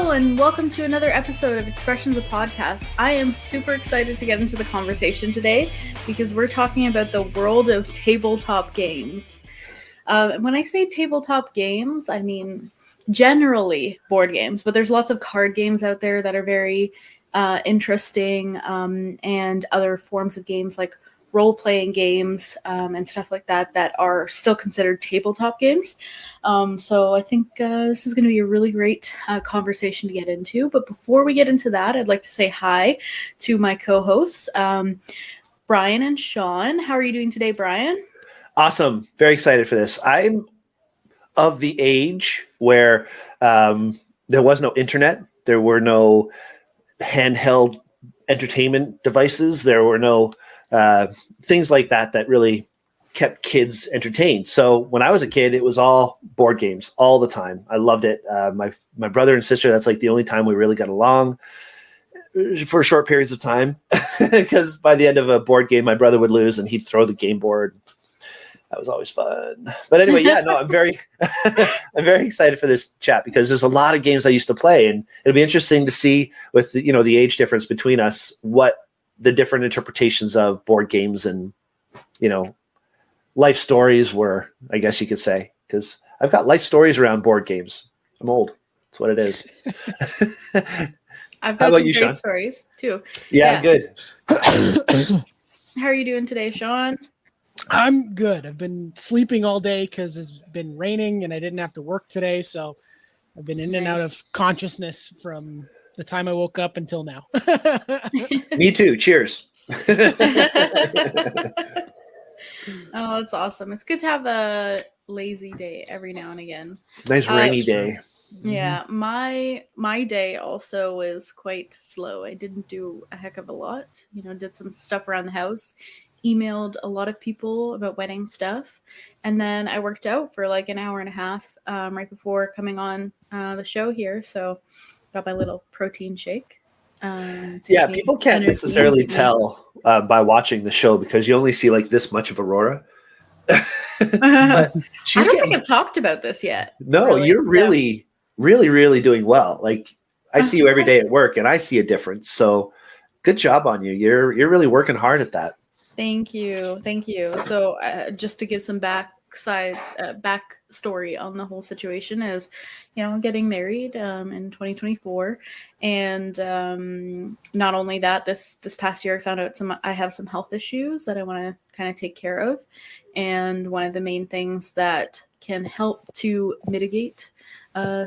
Hello, and welcome to another episode of Expressions of Podcast. I am super excited to get into the conversation today because we're talking about the world of tabletop games. When I say tabletop games, I mean generally board games, but there's lots of card games out there that are very interesting, and other forms of games like role-playing games and stuff like that that are still considered tabletop games. So I think this is going to be a really great conversation to get into. But before we get into that, I'd like to say hi to my co-hosts, Bryan and Shawn. How are you doing today, Bryan? Awesome. Very excited for this. I'm of the age where there was no internet. There were no handheld entertainment devices. There were no things like that that really kept kids entertained. So when I was a kid, it was all board games all the time. I loved it. My brother and sister, that's like the only time we really got along for short periods of time, because by the end of a board game, my brother would lose and he'd throw the game board. That was always fun. But anyway, I'm very excited for this chat because there's a lot of games I used to play, and it'll be interesting to see with the age difference between us what the different interpretations of board games and life stories were, I guess you could say, because I've got life stories around board games. I'm old. That's what it is. I've got some great stories too. Yeah, good. How are you doing today, Shawn? I'm good. I've been sleeping all day because it's been raining and I didn't have to work today. So I've been in and out of consciousness from the time I woke up until now. Me too. Cheers. Oh, that's awesome. It's good to have a lazy day every now and again. Nice rainy day. Yeah, my day also was quite slow. I didn't do a heck of a lot. Did some stuff around the house, emailed a lot of people about wedding stuff, and then I worked out for like an hour and a half right before coming on the show here. So got my little protein shake. People can't necessarily tell by watching the show because you only see like this much of Aurora. I don't think I've talked about this yet. No, you're really doing well. Like I see you every day at work and I see a difference. So good job on you. You're really working hard at that. Thank you. So just to give some backstory on the whole situation is, I'm getting married in 2024, and not only that, this past year I found out I have some health issues that I want to kind of take care of, and one of the main things that can help to mitigate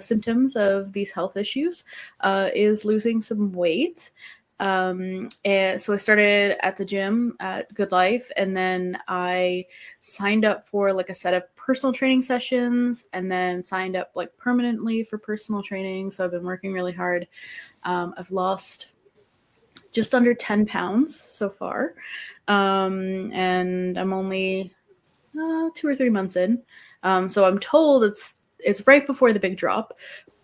symptoms of these health issues is losing some weight. And so I started at the gym at Good Life, and then I signed up for like a set of personal training sessions, and then signed up like permanently for personal training. So I've been working really hard. I've lost just under 10 pounds so far. And I'm only 2 or 3 months in. So I'm told it's right before the big drop.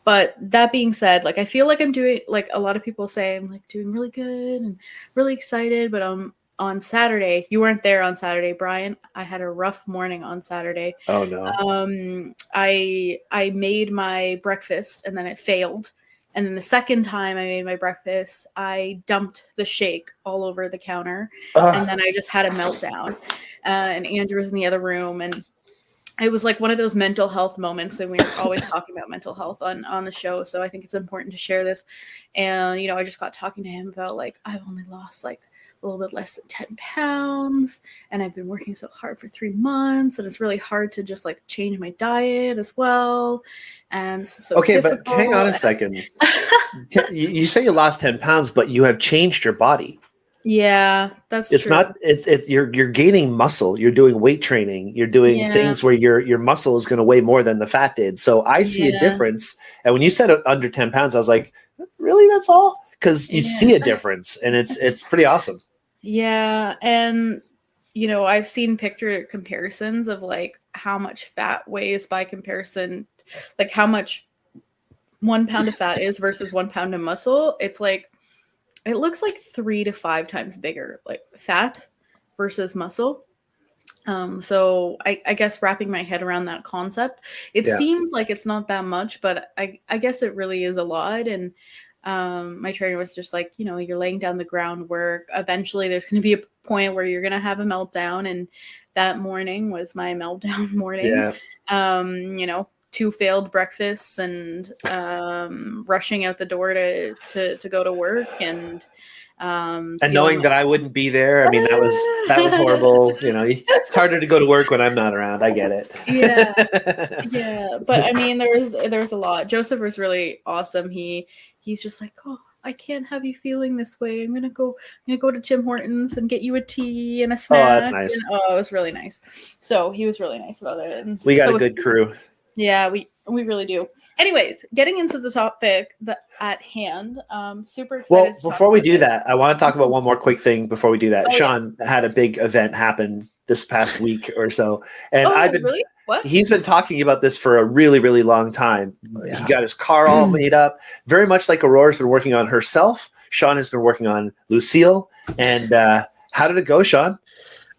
But that being said, like I feel like I'm doing, like a lot of people say, I'm like doing really good and really excited. But on Saturday, you weren't there on Saturday, Bryan. I had a rough morning on Saturday. Oh no. I made my breakfast and then it failed. And then the second time I made my breakfast, I dumped the shake all over the counter, and then I just had a meltdown. And Andrew was in the other room, and it was like one of those mental health moments, and we were always talking about mental health on the show. So I think it's important to share this. And, I just got talking to him about like, I've only lost like a little bit less than 10 pounds, and I've been working so hard for 3 months, and it's really hard to just like change my diet as well. And this is so difficult. But hang on a second. You say you lost 10 pounds, but you have changed your body. Yeah, that's true. You're gaining muscle. You're doing weight training. You're doing things where your muscle is going to weigh more than the fat did. So I see a difference. And when you said under 10 pounds, I was like, really, that's all? Because you see a difference, and it's pretty awesome. Yeah. And, I've seen picture comparisons of like how much fat weighs by comparison, like how much 1 pound of fat is versus 1 pound of muscle. It's like, it looks like 3 to 5 times bigger, like fat versus muscle. So I guess wrapping my head around that concept, it seems like it's not that much, but I guess it really is a lot. And my trainer was just like, you're laying down the groundwork. Eventually there's going to be a point where you're going to have a meltdown. And that morning was my meltdown morning. Yeah. 2 failed breakfasts and rushing out the door to go to work and knowing that I wouldn't be there. I mean, that was horrible. It's harder to go to work when I'm not around. I get it. Yeah. But I mean, there's a lot. Joseph was really awesome. He's just like, oh, I can't have you feeling this way. I'm gonna go to Tim Hortons and get you a tea and a snack. Oh, that's nice. And, it was really nice. So he was really nice about it. And we got a good crew. Yeah, we really do. Anyways, getting into the topic at hand, super excited. Well, before we do that, I want to talk about one more quick thing before we do that. Shawn had a big event happen this past week or so, and really? What? He's been talking about this for a really, really long time. He got his car all made up, very much like Aurora's been working on herself. Shawn has been working on Lucille. And how did it go, Shawn?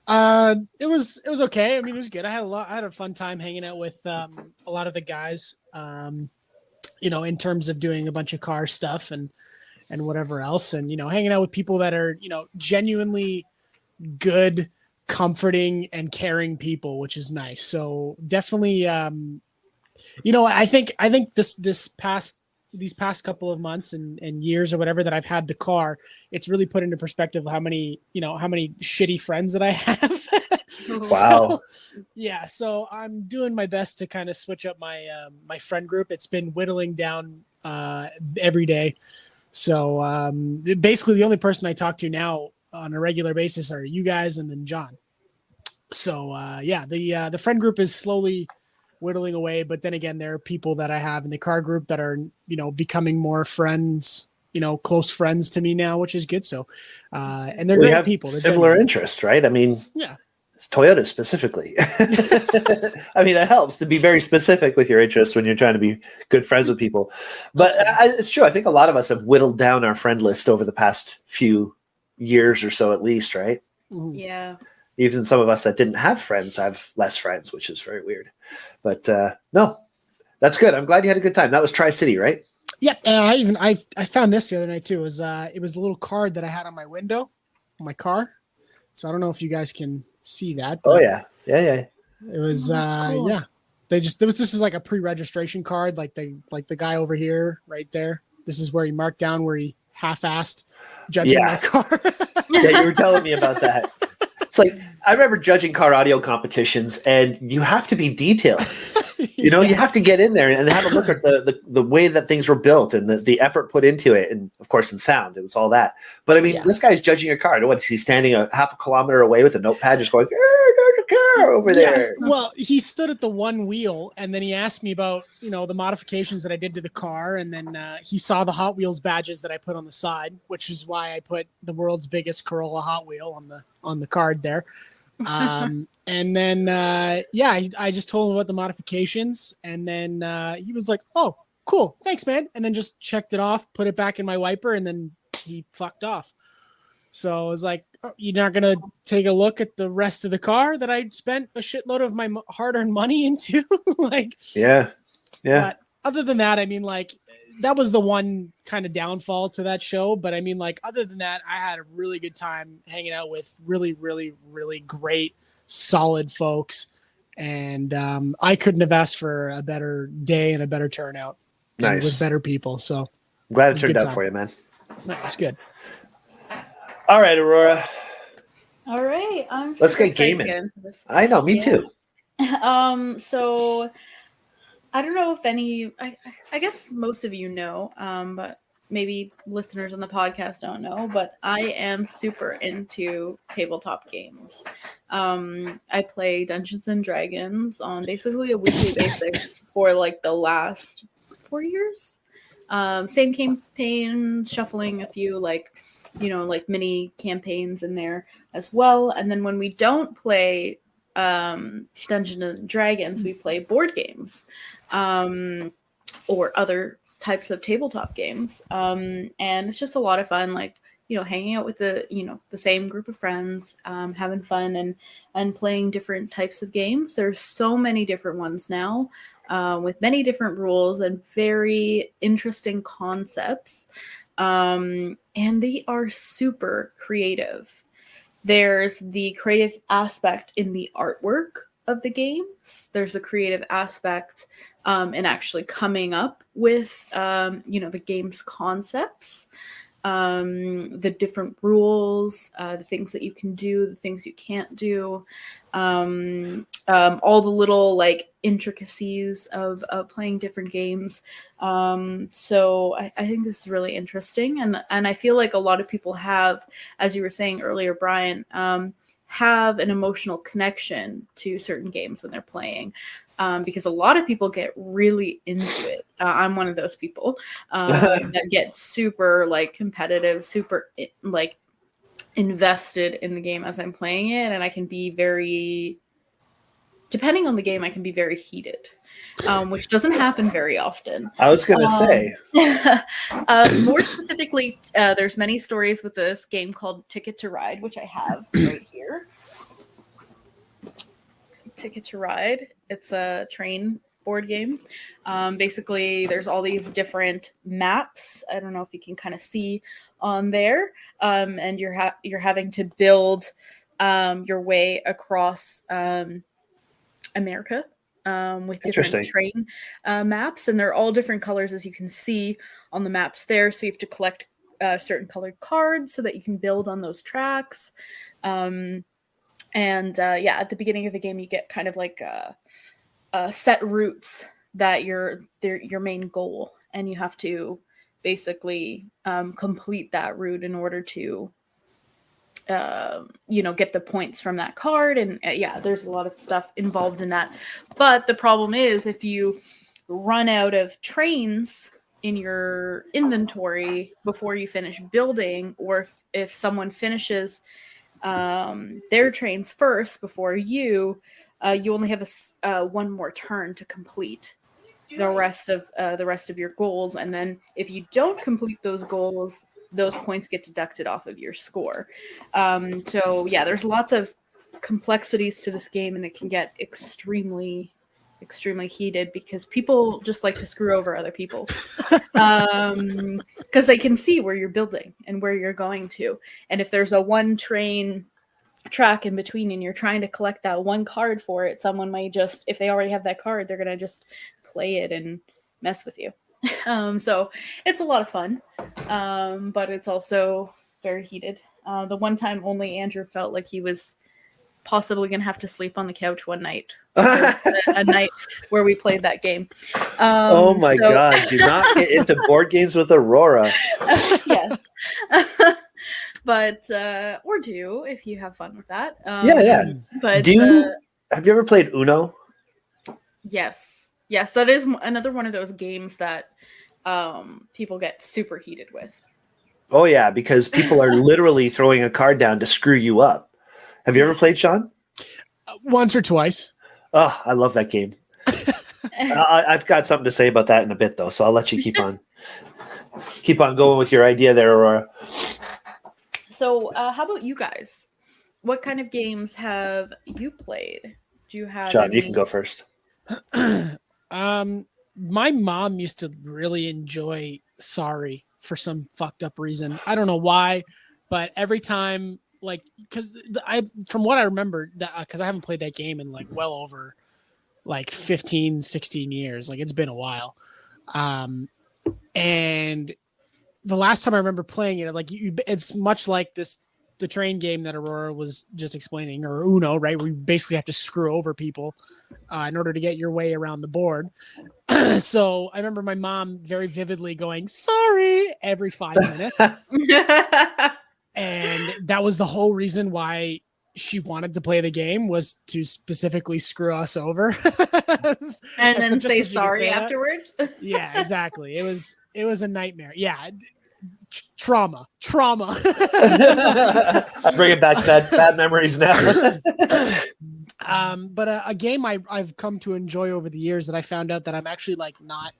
It was okay. I mean, it was good. I had a fun time hanging out with a lot of the guys. In terms of doing a bunch of car stuff and whatever else, and hanging out with people that are genuinely good, comforting, and caring people, which is nice. So definitely, I think these past couple of months and years or whatever that I've had the car, it's really put into perspective how many shitty friends that I have. Wow. So I'm doing my best to kind of switch up my my friend group. It's been whittling down every day. So basically the only person I talk to now on a regular basis are you guys and then John. So the friend group is slowly whittling away, but then again, there are people that I have in the car group that are, becoming more friends, close friends to me now, which is good. So, and they're great people. They're similar interest, right? I mean, it's Toyota specifically. I mean, it helps to be very specific with your interests when you're trying to be good friends with people. But it's true. I think a lot of us have whittled down our friend list over the past few years or so, at least, right? Yeah. Even some of us that didn't have friends have less friends, which is very weird. But no, that's good. I'm glad you had a good time. That was Tri-City, right? Yep. And I found this the other night too. It was a little card that I had on my window, on my car. So I don't know if you guys can see that. Oh yeah. It was cool. This was like a pre-registration card, like the guy over here, right there. This is where he marked down where he half-assed judging my car. Yeah, you were telling me about that. It's like, I remember judging car audio competitions, and you have to be detailed. You have to get in there and have a look at the way that things were built and the effort put into it. And of course, in sound, it was all that. But I mean, this guy's judging a car. What is he standing a half a kilometer away with a notepad just going, there's a car over there? Well, he stood at the one wheel and then he asked me about, the modifications that I did to the car. And then he saw the Hot Wheels badges that I put on the side, which is why I put the world's biggest Corolla Hot Wheel on the card there. And then, I just told him about the modifications, and then he was like, "Oh, cool, thanks, man." And then just checked it off, put it back in my wiper, and then he fucked off. So I was like, oh, "You're not gonna take a look at the rest of the car that I spent a shitload of my hard-earned money into?" Yeah. But other than that, I mean, that was the one kind of downfall to that show. But I mean, other than that, I had a really good time hanging out with really, really, really great, solid folks. And I couldn't have asked for a better day and a better turnout. Nice. With better people. So I'm glad it turned out for you, man. It's good. All right, Aurora. All right. Let's get gaming. I know, me too. So I don't know if I guess most of you know, but maybe listeners on the podcast don't know, but I am super into tabletop games. I play Dungeons and Dragons on basically a weekly basis for the last 4 years. Same campaign, shuffling a few mini campaigns in there as well. And then when we don't play Dungeons and Dragons, we play board games or other types of tabletop games, and it's just a lot of fun, hanging out with the same group of friends, having fun and playing different types of games. There's so many different ones now, with many different rules and very interesting concepts. And they are super creative. There's the creative aspect in the artwork of the games. There's a creative aspect in actually coming up with, the game's concepts, the different rules, the things that you can do, the things you can't do, all the little like intricacies of playing different games. So I think this is really interesting, and I feel like a lot of people have, as you were saying earlier, Bryan, have an emotional connection to certain games when they're playing. Because a lot of people get really into it. I'm one of those people that get super like competitive, super like invested in the game as I'm playing it, and I can be very, depending on the game, I can be very heated, which doesn't happen very often. I was going to say. More specifically, there's many stories with this game called Ticket to Ride, which I have right here. Ticket to Ride. It's a train board game. Basically, there's all these different maps. I don't know if you can kind of see on there, and you're having to build your way across America with different train maps, and they're all different colors, as you can see on the maps there. So you have to collect certain colored cards so that you can build on those tracks. And at the beginning of the game, you get kind of like set routes that your main goal, and you have to basically complete that route in order to get the points from that card. And there's a lot of stuff involved in that. But the problem is, if you run out of trains in your inventory before you finish building, or if someone finishes their trains first before you only have one more turn to complete the rest of your goals. And then if you don't complete those goals, those points get deducted off of your score. There's lots of complexities to this game, and it can get extremely heated because people just like to screw over other people, because they can see where you're building and where you're going to. And if there's a one train track in between and you're trying to collect that one card for it, someone might just, if they already have that card, they're going to just play it and mess with you. So it's a lot of fun, but it's also very heated. The one time only Andrew felt like he was possibly going to have to sleep on the couch one night. A night where we played that game. Oh my God, do not get into board games with Aurora. Yes. But, or do, if you have fun with that. Yeah. But have you ever played Uno? Yes, that is another one of those games that people get super heated with. Oh yeah, because people are literally throwing a card down to screw you up. Have you ever played, Shawn? Once or twice. Oh, I love that game. I've got something to say about that in a bit, though, so I'll let you keep on going with your idea there, Aurora. So, how about you guys? What kind of games have you played? Do you have Shawn, you can go first. My mom used to really enjoy Sorry for some fucked up reason. I don't know why, but every time, like, from what I remember, because I haven't played that game in like well over like 15, 16 years. Like, it's been a while. And the last time I remember playing it, like, it's much like the train game that Aurora was just explaining, or Uno, right? Where you basically have to screw over people in order to get your way around the board. So I remember my mom very vividly going, "Sorry," every 5 minutes. And that was the whole reason why she wanted to play the game, was to specifically screw us over. And then say sorry afterwards. Yeah, exactly. It was a nightmare. Yeah. Trauma. I'm bringing back bad memories now. But a game I've come to enjoy over the years that I found out that I'm actually like not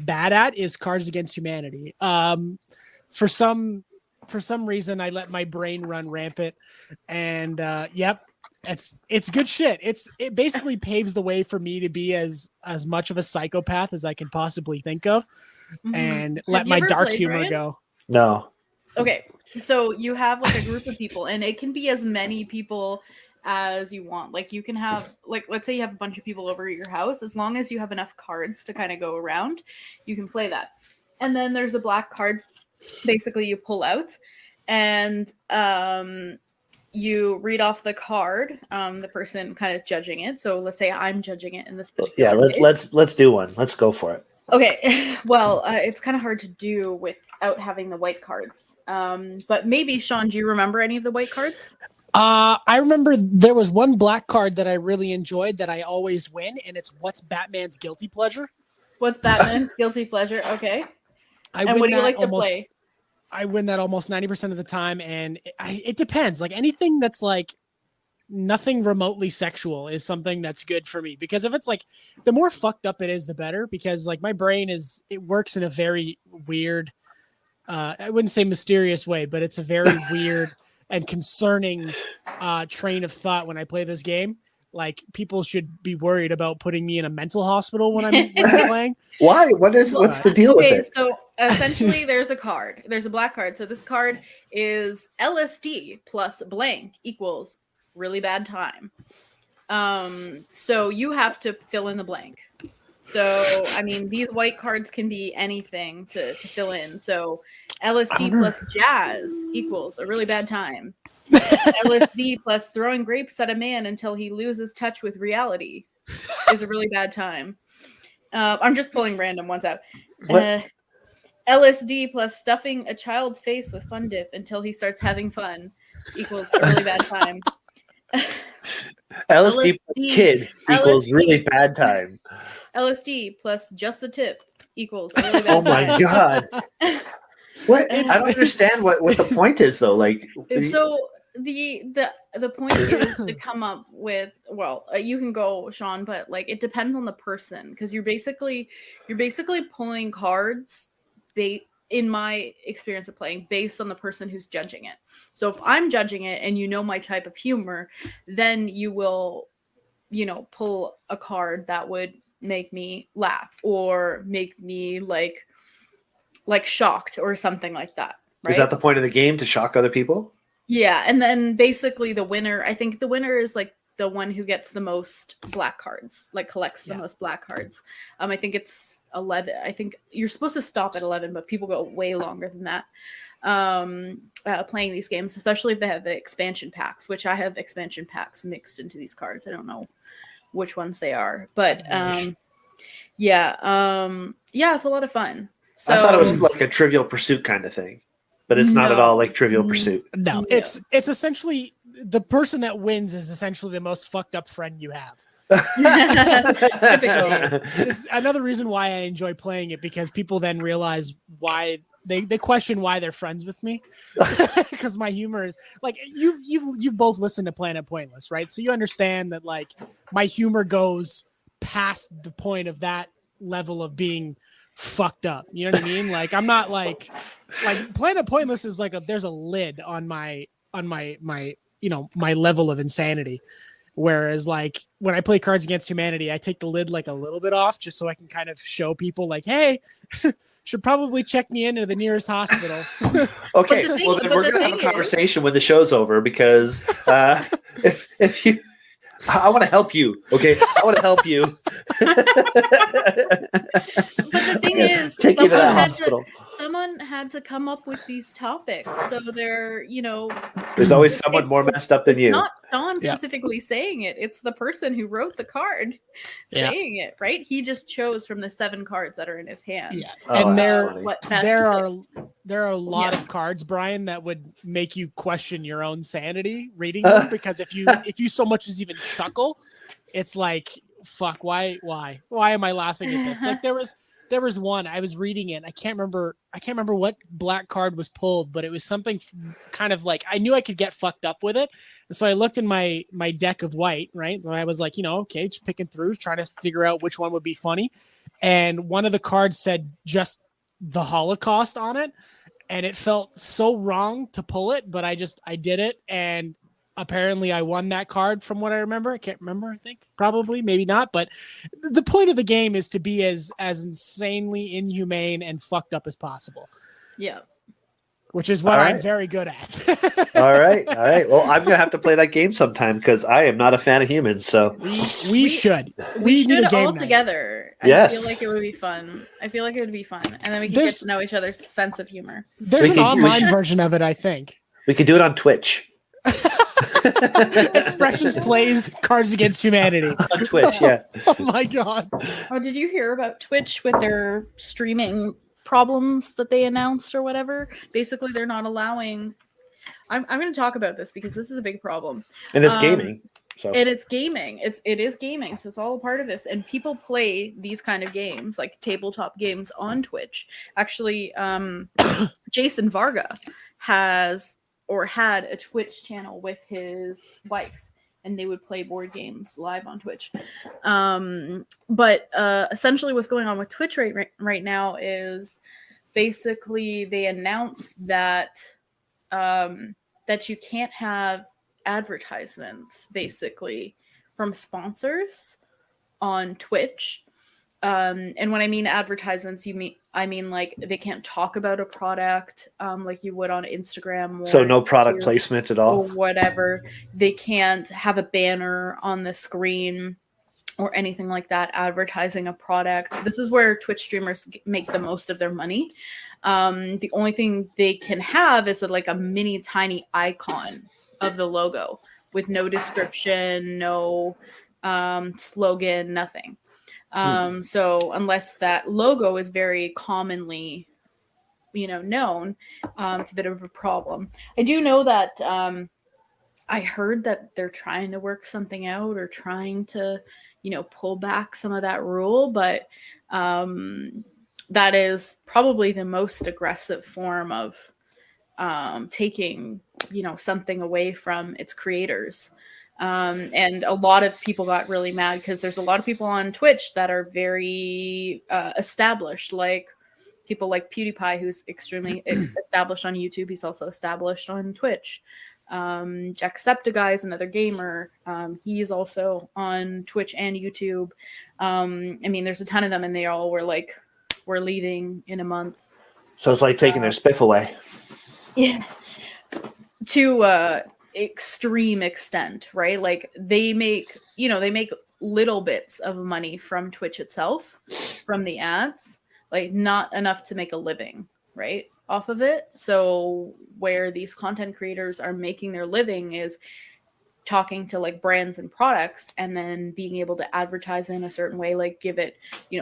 bad at is Cards Against Humanity. For some for some reason I let my brain run rampant, and yep, it's good shit. It basically paves the way for me to be as much of a psychopath as I can possibly think of, and let my dark humor Bryan? go. No. Okay, so you have like a group of people, and it can be as many people as you want. Like you can have, like, let's say you have a bunch of people over at your house. As long as you have enough cards to kind of go around, you can play that. And then there's a black card, basically you pull out, and you read off the card. The person kind of judging it. So let's say I'm judging it in this particular. Yeah, let's do one. Let's go for it. Okay, well, it's kind of hard to do without having the white cards. But maybe, Shawn, do you remember any of the white cards? I remember there was one black card that I really enjoyed that I always win, and it's what's Batman's guilty pleasure? What's Batman's guilty pleasure? Okay. And what do you like to play? I win that almost 90% of the time, and it depends. Like anything that's like nothing remotely sexual is something that's good for me, because if it's like the more fucked up it is, the better, because like my brain it works in a very weird, I wouldn't say mysterious way, but it's a very weird and concerning train of thought when I play this game. Like people should be worried about putting me in a mental hospital when I'm playing. Why? What's the deal with it? So essentially there's a black card. So this card is LSD plus blank equals really bad time. So you have to fill in the blank. So, I mean, these white cards can be anything to fill in. So LSD plus jazz equals a really bad time. LSD plus throwing grapes at a man until he loses touch with reality is a really bad time. I'm just pulling random ones out. LSD plus stuffing a child's face with Fun Dip until he starts having fun equals a really bad time. LSD plus kid equals really bad time. LSD plus just the tip equals a really bad Oh my time. God. What? I don't understand what the point is though. Like, so the point is to come up with, well, you can go, Shawn, but like it depends on the person, because you're basically pulling cards in my experience of playing based on the person who's judging it. So if I'm judging it and you know my type of humor, then you will, pull a card that would make me laugh or make me like shocked or something like that. Right? Is that the point of the game, to shock other people? Yeah. And then basically I think the winner is like the one who gets the most black cards, like collects the most black cards. I think it's 11. I think you're supposed to stop at 11, but people go way longer than that playing these games, especially if they have the expansion packs, which I have expansion packs mixed into these cards. I don't know which ones they are, but it's a lot of fun. So, I thought it was like a Trivial Pursuit kind of thing, but it's not at all like Trivial Pursuit. No, it's essentially the person that wins is essentially the most fucked up friend you have. So this is another reason why I enjoy playing it, because people then realize why they question why they're friends with me, because my humor is like, you've both listened to Planet Pointless, right? So you understand that like my humor goes past the point of that level of being fucked up. You know what I mean? Like I'm not like Planet Pointless is like there's a lid on my my level of insanity. Whereas like when I play Cards Against Humanity, I take the lid like a little bit off just so I can kind of show people like, hey, should probably check me into the nearest hospital. Okay, well then we're gonna have a conversation when the show's over, because if you, I want to help you. Okay, I want to help you. But the thing is, take you to the hospital. Someone had to come up with these topics, so they're There's always someone more messed up than you. Not Shawn specifically saying it; it's the person who wrote the card saying it. Right? He just chose from the 7 cards that are in his hand. Yeah, and there are a lot of cards, Bryan, that would make you question your own sanity reading them, because if you so much as even chuckle, it's like, fuck, why am I laughing at this? Like there was one, I was reading it, I can't remember what black card was pulled, but it was something kind of like, I knew I could get fucked up with it. And so I looked in my deck of white, right? So I was like, okay, just picking through, trying to figure out which one would be funny. And one of the cards said just the Holocaust on it. and it felt so wrong to pull it, but I did it, and apparently I won that card from what I remember. I can't remember. I think probably, maybe not. But the point of the game is to be as insanely inhumane and fucked up as possible. Yeah. Which is what All I'm right. very good at. All right. Well, I'm gonna have to play that game sometime because I am not a fan of humans. So we should. We need should a game all night. together. Yes. I feel like it would be fun. And then we can get to know each other's sense of humor. There's an online version of it, I think. We could do it on Twitch. Expressions plays Cards Against Humanity on Twitch. Yeah. Oh my god. Oh, did you hear about Twitch with their streaming problems that they announced or whatever? Basically, they're not allowing. I'm going to talk about this because this is a big problem. And it's gaming. So. And it's gaming. It is gaming. So it's all a part of this. And people play these kind of games, like tabletop games, on Twitch. Actually, Jason Varga had a Twitch channel with his wife, and they would play board games live on Twitch. But essentially what's going on with Twitch right now is basically they announced that that you can't have advertisements basically from sponsors on Twitch. And when I mean advertisements, I mean like they can't talk about a product like you would on Instagram. So no product placement at all? Or whatever. They can't have a banner on the screen or anything like that advertising a product. This is where Twitch streamers make the most of their money. The only thing they can have is like a mini tiny icon of the logo with no description, no slogan, nothing. So unless that logo is very commonly, known, it's a bit of a problem. I do know that I heard that they're trying to work something out or trying to, pull back some of that rule, but that is probably the most aggressive form of taking, something away from its creators. And a lot of people got really mad because there's a lot of people on Twitch that are very established, like people like PewDiePie, who's extremely established on YouTube. He's also established on Twitch. Jacksepticeye is another gamer. He's also on Twitch and YouTube. I mean, there's a ton of them, and they all were like, we're leaving in a month. So it's like taking their spiff away. Yeah. To extreme extent, right? Like they make little bits of money from Twitch itself, from the ads, like not enough to make a living, right, off of it. So where these content creators are making their living is talking to like brands and products and then being able to advertise in a certain way, like give it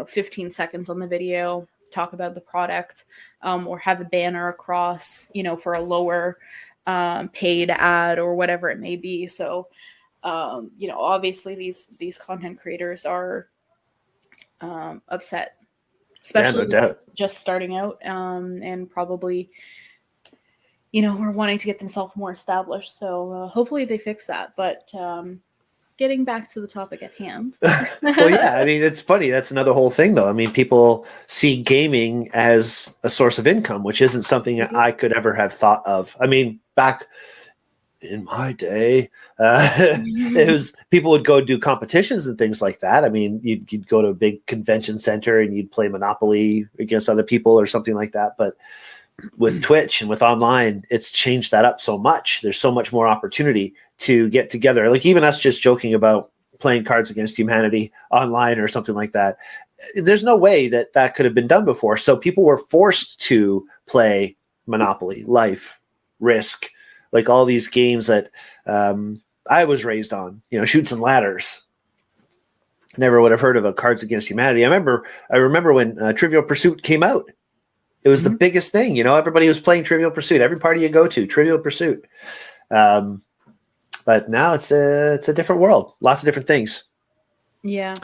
15 seconds on the video, talk about the product, or have a banner across for a lower paid ad or whatever it may be. So obviously these content creators are upset, especially just starting out, and probably are wanting to get themselves more established. So hopefully they fix that. But getting back to the topic at hand. Well, yeah, I mean, it's funny. That's another whole thing, though. I mean, people see gaming as a source of income, which isn't something I could ever have thought of. I mean, back in my day, it was people would go do competitions and things like that. I mean, you'd go to a big convention center and you'd play Monopoly against other people or something like that. But with Twitch and with online, it's changed that up so much. There's so much more opportunity to get together. Like even us just joking about playing Cards Against Humanity online or something like that. There's no way that could have been done before. So people were forced to play Monopoly, Life, Risk, like all these games that I was raised on, Chutes and Ladders. Never would have heard of a Cards Against Humanity. I remember when Trivial Pursuit came out. It was the biggest thing, everybody was playing Trivial Pursuit. Every party you go to, Trivial Pursuit. But now it's a different world. Lots of different things. Yeah.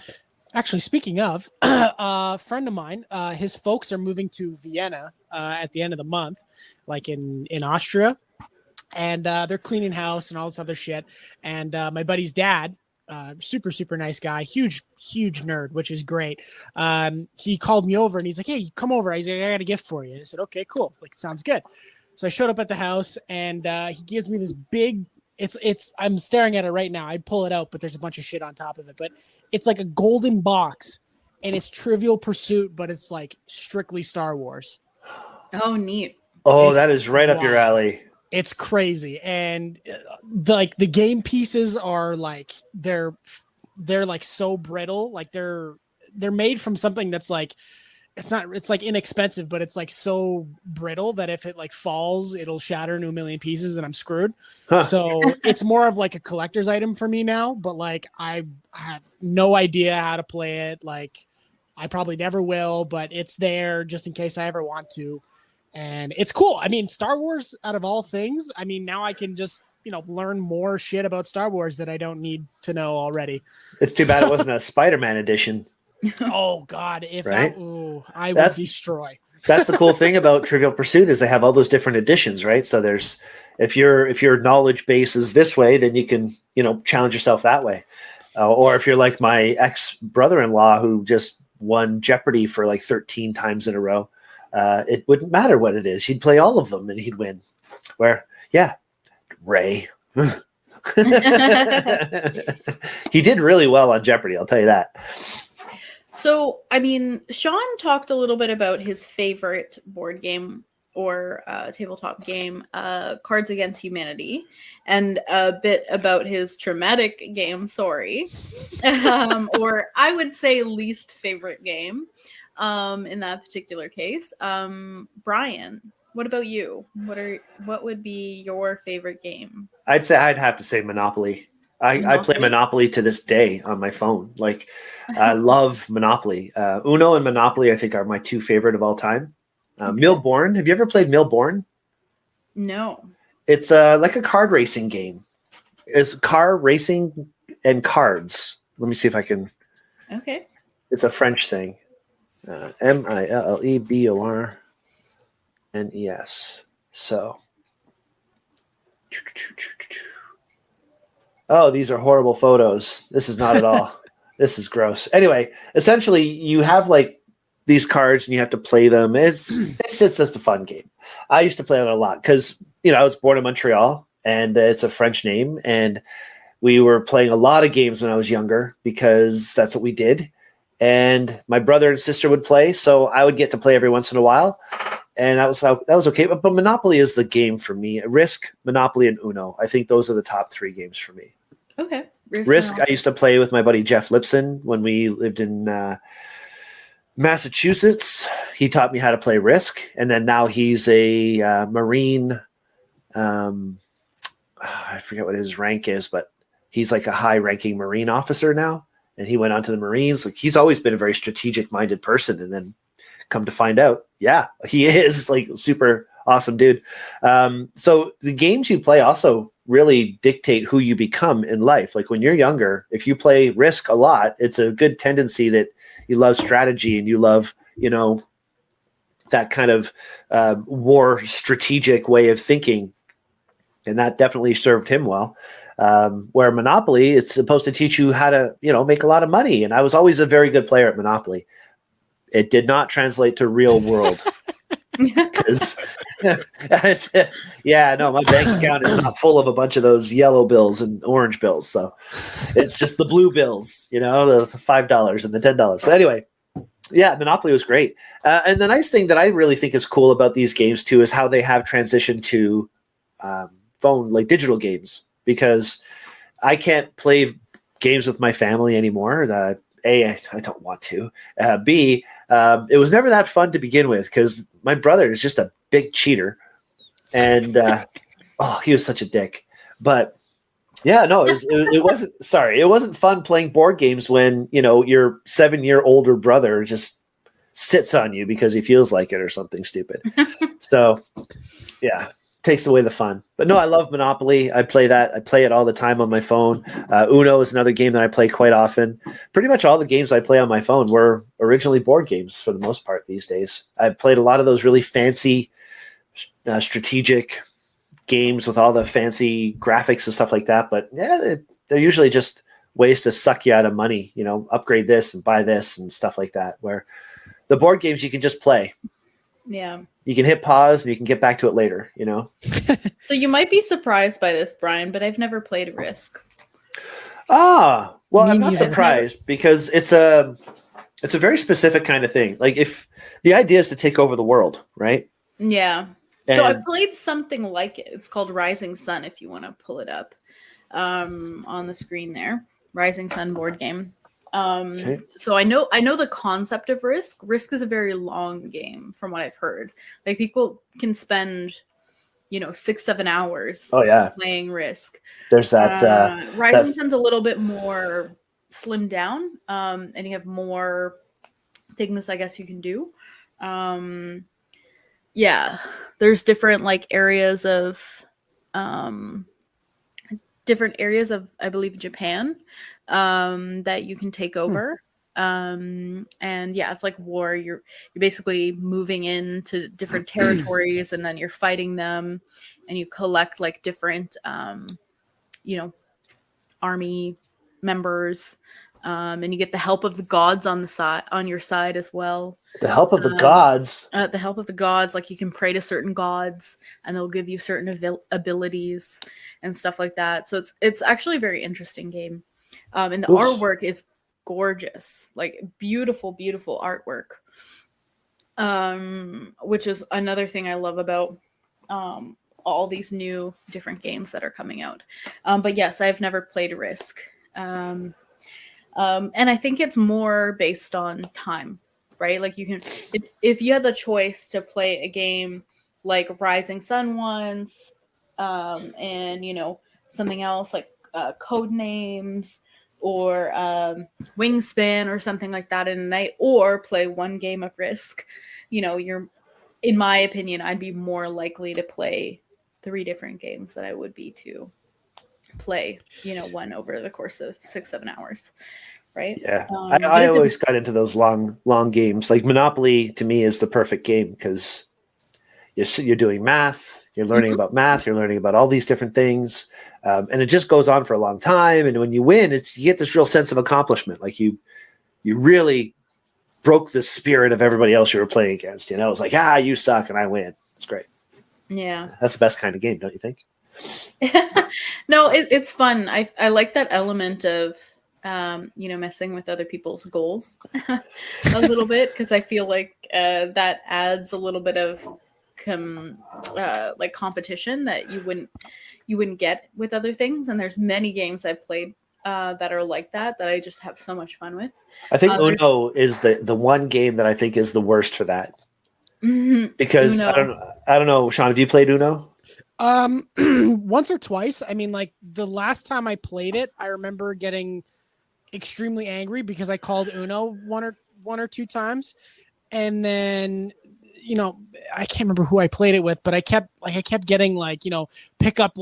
Actually, speaking of, a friend of mine, his folks are moving to Vienna at the end of the month, like in Austria. And they're cleaning house and all this other shit. And my buddy's dad super, super nice guy, huge nerd, which is great. He called me over and he's like, "Hey, come over. He's like, I got a gift for you." I said, "Okay, cool. Like, sounds good." So I showed up at the house and he gives me this big, I'm staring at it right now. I'd pull it out, but there's a bunch of shit on top of it, but it's like a golden box and it's Trivial Pursuit, but it's like strictly Star Wars. Oh, neat. Oh, that is right up your alley. It's crazy. And the game pieces are like, they're like so brittle. Like they're made from something that's like, it's like inexpensive, but it's like so brittle that if it like falls, it'll shatter into a million pieces and I'm screwed. Huh. So it's more of like a collector's item for me now, but like, I have no idea how to play it. Like I probably never will, but it's there just in case I ever want to. And it's cool. I mean, Star Wars, out of all things, I mean, now I can just, learn more shit about Star Wars that I don't need to know already. It's too bad it wasn't a Spider-Man edition. Oh, God. If right? I would destroy. That's the cool thing about Trivial Pursuit is they have all those different editions, right? So there's, if your knowledge base is this way, then you can, challenge yourself that way. Or if you're like my ex-brother-in-law who just won Jeopardy for like 13 times in a row, it wouldn't matter what it is. He'd play all of them and he'd win. Where, yeah, Ray. He did really well on Jeopardy, I'll tell you that. So, I mean, Shawn talked a little bit about his favorite board game or tabletop game, Cards Against Humanity, and a bit about his traumatic game, Sorry, or I would say least favorite game. In that particular case, Bryan, what about you? What would be your favorite game? I'd have to say Monopoly. I play Monopoly to this day on my phone. Like, I love Monopoly. Uno and Monopoly, I think, are my two favorite of all time. Milborn. Have you ever played Milborn? No. It's like a card racing game. It's car racing and cards. Let me see if I can. Okay. It's a French thing. Millebornes. So. Oh, these are horrible photos. This is not at all. This is gross. Anyway, essentially, you have like these cards and you have to play them. It's just a fun game. I used to play it a lot because I was born in Montreal and it's a French name, and we were playing a lot of games when I was younger because that's what we did. And my brother and sister would play, so I would get to play every once in a while, and that was okay. But Monopoly is the game for me. Risk, Monopoly, and Uno. I think those are the top three games for me. Okay. Risk I used to play with my buddy Jeff Lipson when we lived in Massachusetts. He taught me how to play Risk, and then now he's a Marine. I forget what his rank is, but he's like a high-ranking Marine officer now. And he went on to the Marines. Like, he's always been a very strategic-minded person. And then come to find out, yeah, he is like super awesome dude. So the games you play also really dictate who you become in life. Like when you're younger, if you play Risk a lot, it's a good tendency that you love strategy and you love, that kind of more strategic way of thinking. And that definitely served him well. Where Monopoly, it's supposed to teach you how to, make a lot of money. And I was always a very good player at Monopoly. It did not translate to real world. Because, my bank account is not full of a bunch of those yellow bills and orange bills. So it's just the blue bills, the $5 and the $10. But anyway, yeah, Monopoly was great. And the nice thing that I really think is cool about these games too is how they have transitioned to phone, like digital games. Because I can't play games with my family anymore. A, I don't want to. B, it was never that fun to begin with because my brother is just a big cheater. And, he was such a dick. But, yeah, no, it wasn't, sorry, it wasn't fun playing board games when, your 7-year older brother just sits on you because he feels like it or something stupid. So, yeah. Takes away the fun. But no, I love Monopoly. I play that. I play it all the time on my phone. Uno is another game that I play quite often. Pretty much all the games I play on my phone were originally board games for the most part these days. I've played a lot of those really fancy strategic games with all the fancy graphics and stuff like that. But yeah, they're usually just ways to suck you out of money, upgrade this and buy this and stuff like that, where the board games you can just play. Yeah. You can hit pause and you can get back to it later, So you might be surprised by this, Bryan, but I've never played Risk. Well, Me I'm not neither. surprised because it's a very specific kind of thing. Like if the idea is to take over the world, right? Yeah. So I And played something like it. It's called Rising Sun, if you want to pull it up on the screen there. Rising Sun board game. okay. So I know the concept of Risk. Risk is a very long game from what I've heard. Like people can spend 6-7 hours Oh yeah, playing Risk. there's that. Rising Sun's a little bit more slimmed down, and you have more things I guess you can do. Yeah, there's different areas of I believe Japan that you can take over. And yeah, it's like war. You're basically moving into different territories and then you're fighting them, and you collect different army members, and you get the help of the gods on your side as well. The help of the gods. The help of the gods, you can pray to certain gods and they'll give you certain abilities and stuff like that. So it's actually a very interesting game. And the artwork is gorgeous, beautiful artwork, which is another thing I love about all these new different games that are coming out. But yes, I've never played Risk. And I think it's more based on time, right? You can, if you had the choice to play a game like Rising Sun once, and something else like Code Names or Wingspan or something like that in a night, or play one game of Risk, you're, in my opinion, I'd be more likely to play 3 different games than I would be to play, one over the course of 6-7 hours, right? Yeah, I always got into those long games. Like Monopoly to me is the perfect game because you're doing math, you're learning about math, you're learning about all these different things, and it just goes on for a long time. And when you win, you get this real sense of accomplishment. Like you really broke the spirit of everybody else you were playing against. It's like, you suck and I win. It's great. Yeah, that's the best kind of game, don't you think? No, it's fun. I like that element of messing with other people's goals a little bit, because I feel like that adds a little bit of competition that you wouldn't get with other things. And there's many games I've played that are like that I just have so much fun with. I think Uno is the one game that I think is the worst for that. Because Uno. I don't know, Shawn, have you played Uno? Once or twice. I mean, the last time I played it, I remember getting extremely angry because I called Uno one or two times, and then I can't remember who I played it with, but I kept getting pick up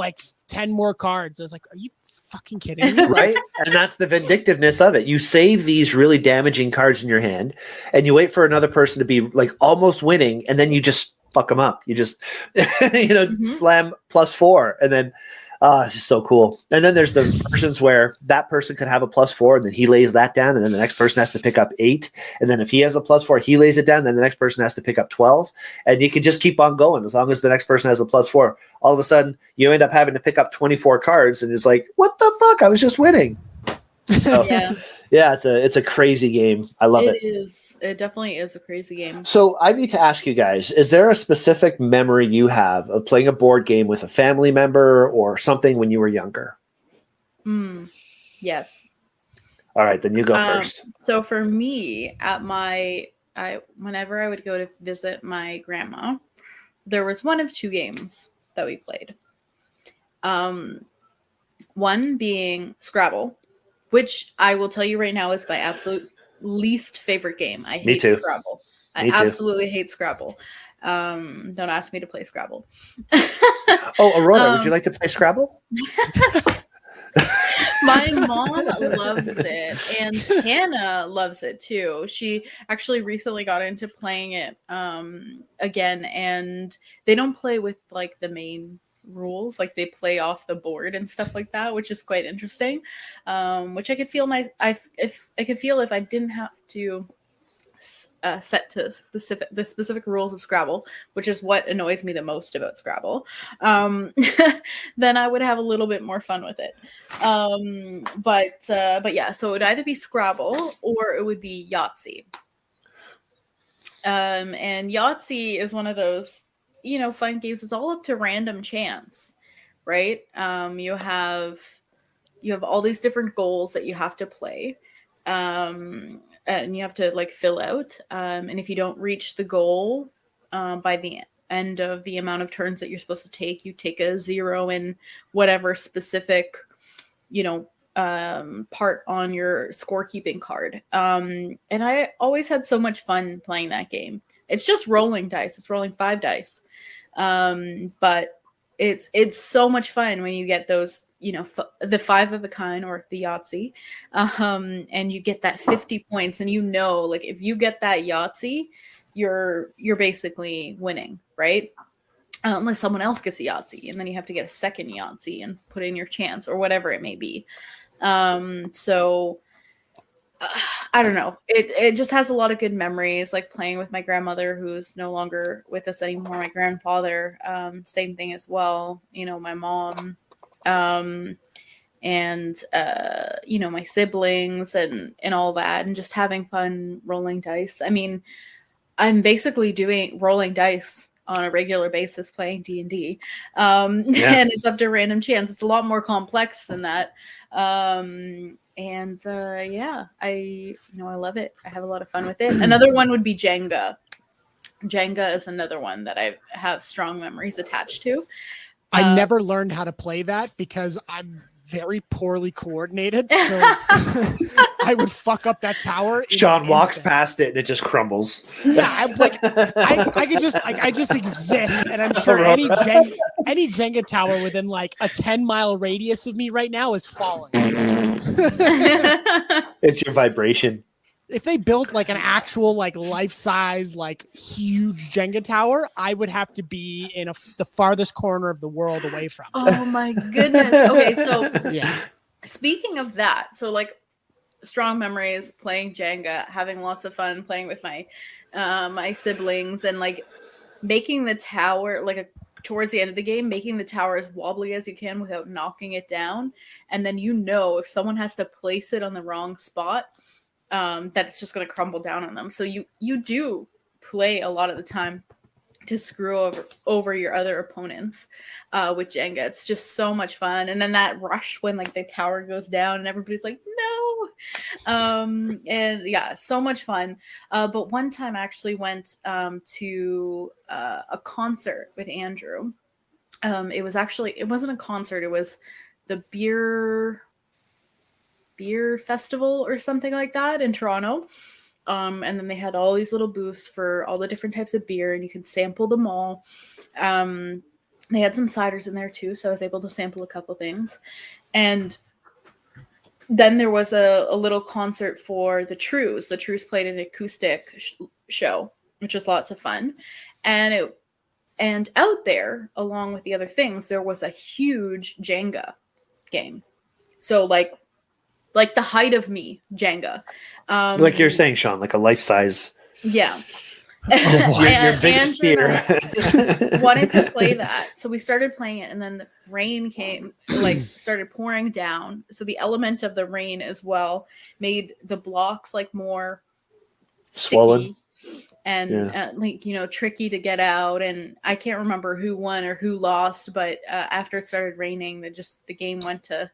10 more cards. I was like, are you fucking kidding me? Right? And that's the vindictiveness of it. You save these really damaging cards in your hand and you wait for another person to be almost winning, and then you just fuck them up. You just slam +4, and then it's just so cool. And then there's the versions where that person could have a +4 and then he lays that down, and then the next person has to pick up 8, and then if he has a +4 he lays it down, and then the next person has to pick up 12, and you can just keep on going as long as the next person has a +4. All of a sudden you end up having to pick up 24 cards, and it's like, what the fuck, I was just winning. So, yeah, it's a crazy game. I love it. It definitely is a crazy game. So I need to ask you guys, is there a specific memory you have of playing a board game with a family member or something when you were younger? Yes. All right, then you go first. So for me, whenever I would go to visit my grandma, there was one of 2 games that we played. One being Scrabble, which I will tell you right now is my absolute least favorite game. I hate Scrabble. I absolutely hate Scrabble. Don't ask me to play Scrabble. Oh, Aurora, would you like to play Scrabble? My mom loves it, and Hannah loves it too. She actually recently got into playing it again, and they don't play with the main rules, like they play off the board and stuff like that, which is quite interesting. Which I could feel if I didn't have to set to the specific rules of Scrabble, which is what annoys me the most about Scrabble, then I would have a little bit more fun with it. But yeah, so it would either be Scrabble or it would be Yahtzee. And Yahtzee is one of those, fun games. It's all up to random chance, right? You have all these different goals that you have to play. And you have to like fill out. And if you don't reach the goal by the end of the amount of turns that you're supposed to take, you take a 0 in whatever specific, part on your scorekeeping card. And I always had so much fun playing that game. It's just rolling dice. It's rolling 5 dice. But it's so much fun when you get those, the 5 of a kind or the Yahtzee, and you get that 50 points, and like if you get that Yahtzee, you're basically winning, right? Unless someone else gets a Yahtzee, and then you have to get a second Yahtzee and put in your chance or whatever it may be. So I don't know. It just has a lot of good memories, like playing with my grandmother, who's no longer with us anymore. My grandfather, same thing as well. My mom, and my siblings and all that, and just having fun rolling dice. I mean, I'm basically doing rolling dice on a regular basis playing D&D. And it's up to random chance. It's a lot more complex than that. I love it. I have a lot of fun with it. Another one would be Jenga. Jenga is another one that I have strong memories attached to. I never learned how to play that because I'm very poorly coordinated. So I would fuck up that tower. Shawn walks past it and it just crumbles. Yeah, I'm like, I could just like, I just exist, and I'm sure any Jenga tower within like a 10-mile radius of me right now is falling. It's your vibration. If they built like an actual like life-size like huge Jenga tower, I would have to be in the farthest corner of the world away from it. Oh my goodness. Okay, so yeah. Speaking of that, so like strong memories playing Jenga, having lots of fun playing with my my siblings, and like making the tower towards the end of the game, making the tower as wobbly as you can without knocking it down. And then if someone has to place it on the wrong spot, that it's just going to crumble down on them. So you do play a lot of the time to screw over your other opponents with Jenga. It's just so much fun. And then that rush when like the tower goes down and everybody's like, no. And yeah, so much fun. But one time I actually went to a concert with Andrew. It wasn't a concert. It was the beer festival or something like that in Toronto. And then they had all these little booths for all the different types of beer, and you could sample them all. They had some ciders in there too, so I was able to sample a couple things. And then there was a little concert for the Trues. The Trues played an acoustic show, which was lots of fun. And out there, along with the other things, there was a huge Jenga game. So like the height of me Jenga. Like you're saying, Shawn, like a life-size. Yeah. Your biggest fear. Wanted to play that. So we started playing it, and then the rain came, started pouring down. So the element of the rain as well made the blocks more swollen and tricky to get out. And I can't remember who won or who lost, but after it started raining, the game went to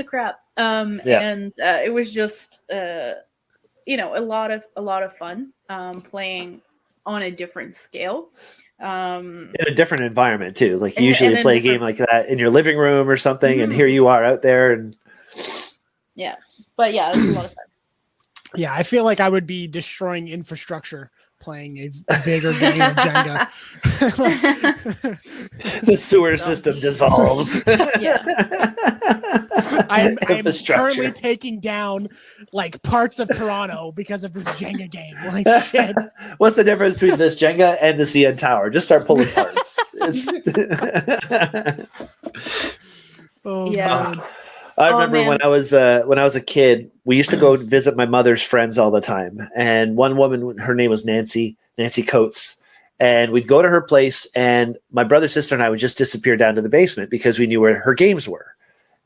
crap. And it was just a lot of fun playing on a different scale, in a different environment too. Like usually play a game like that in your living room or something, and here you are out there. And yeah, but yeah, it was a lot of fun. Yeah, I feel like I would be destroying infrastructure playing a bigger game of Jenga. The sewer system dissolves. Yeah. I'm currently taking down parts of Toronto because of this Jenga game. Shit. What's the difference between this Jenga and the CN Tower? Just start pulling parts. Yeah. I Oh, remember man. when I was a kid, we used to go visit my mother's friends all the time. And one woman, her name was Nancy Coates. And we'd go to her place, and my brother, sister, and I would just disappear down to the basement because we knew where her games were.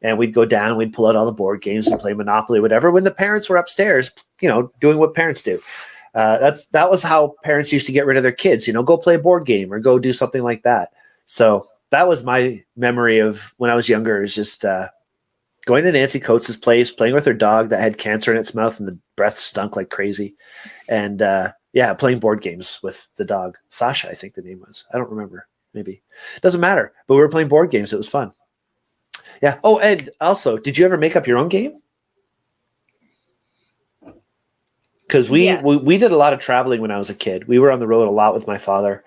And we'd go down, we'd pull out all the board games and play Monopoly, whatever, when the parents were upstairs, doing what parents do. That was how parents used to get rid of their kids, go play a board game or go do something like that. So that was my memory of when I was younger, is just going to Nancy Coates' place, playing with her dog that had cancer in its mouth and the breath stunk like crazy. And playing board games with the dog. Sasha, I think the name was. I don't remember. Maybe. Doesn't matter. But we were playing board games. It was fun. Yeah. Oh, and also, did you ever make up your own game? Because we did a lot of traveling when I was a kid. We were on the road a lot with my father.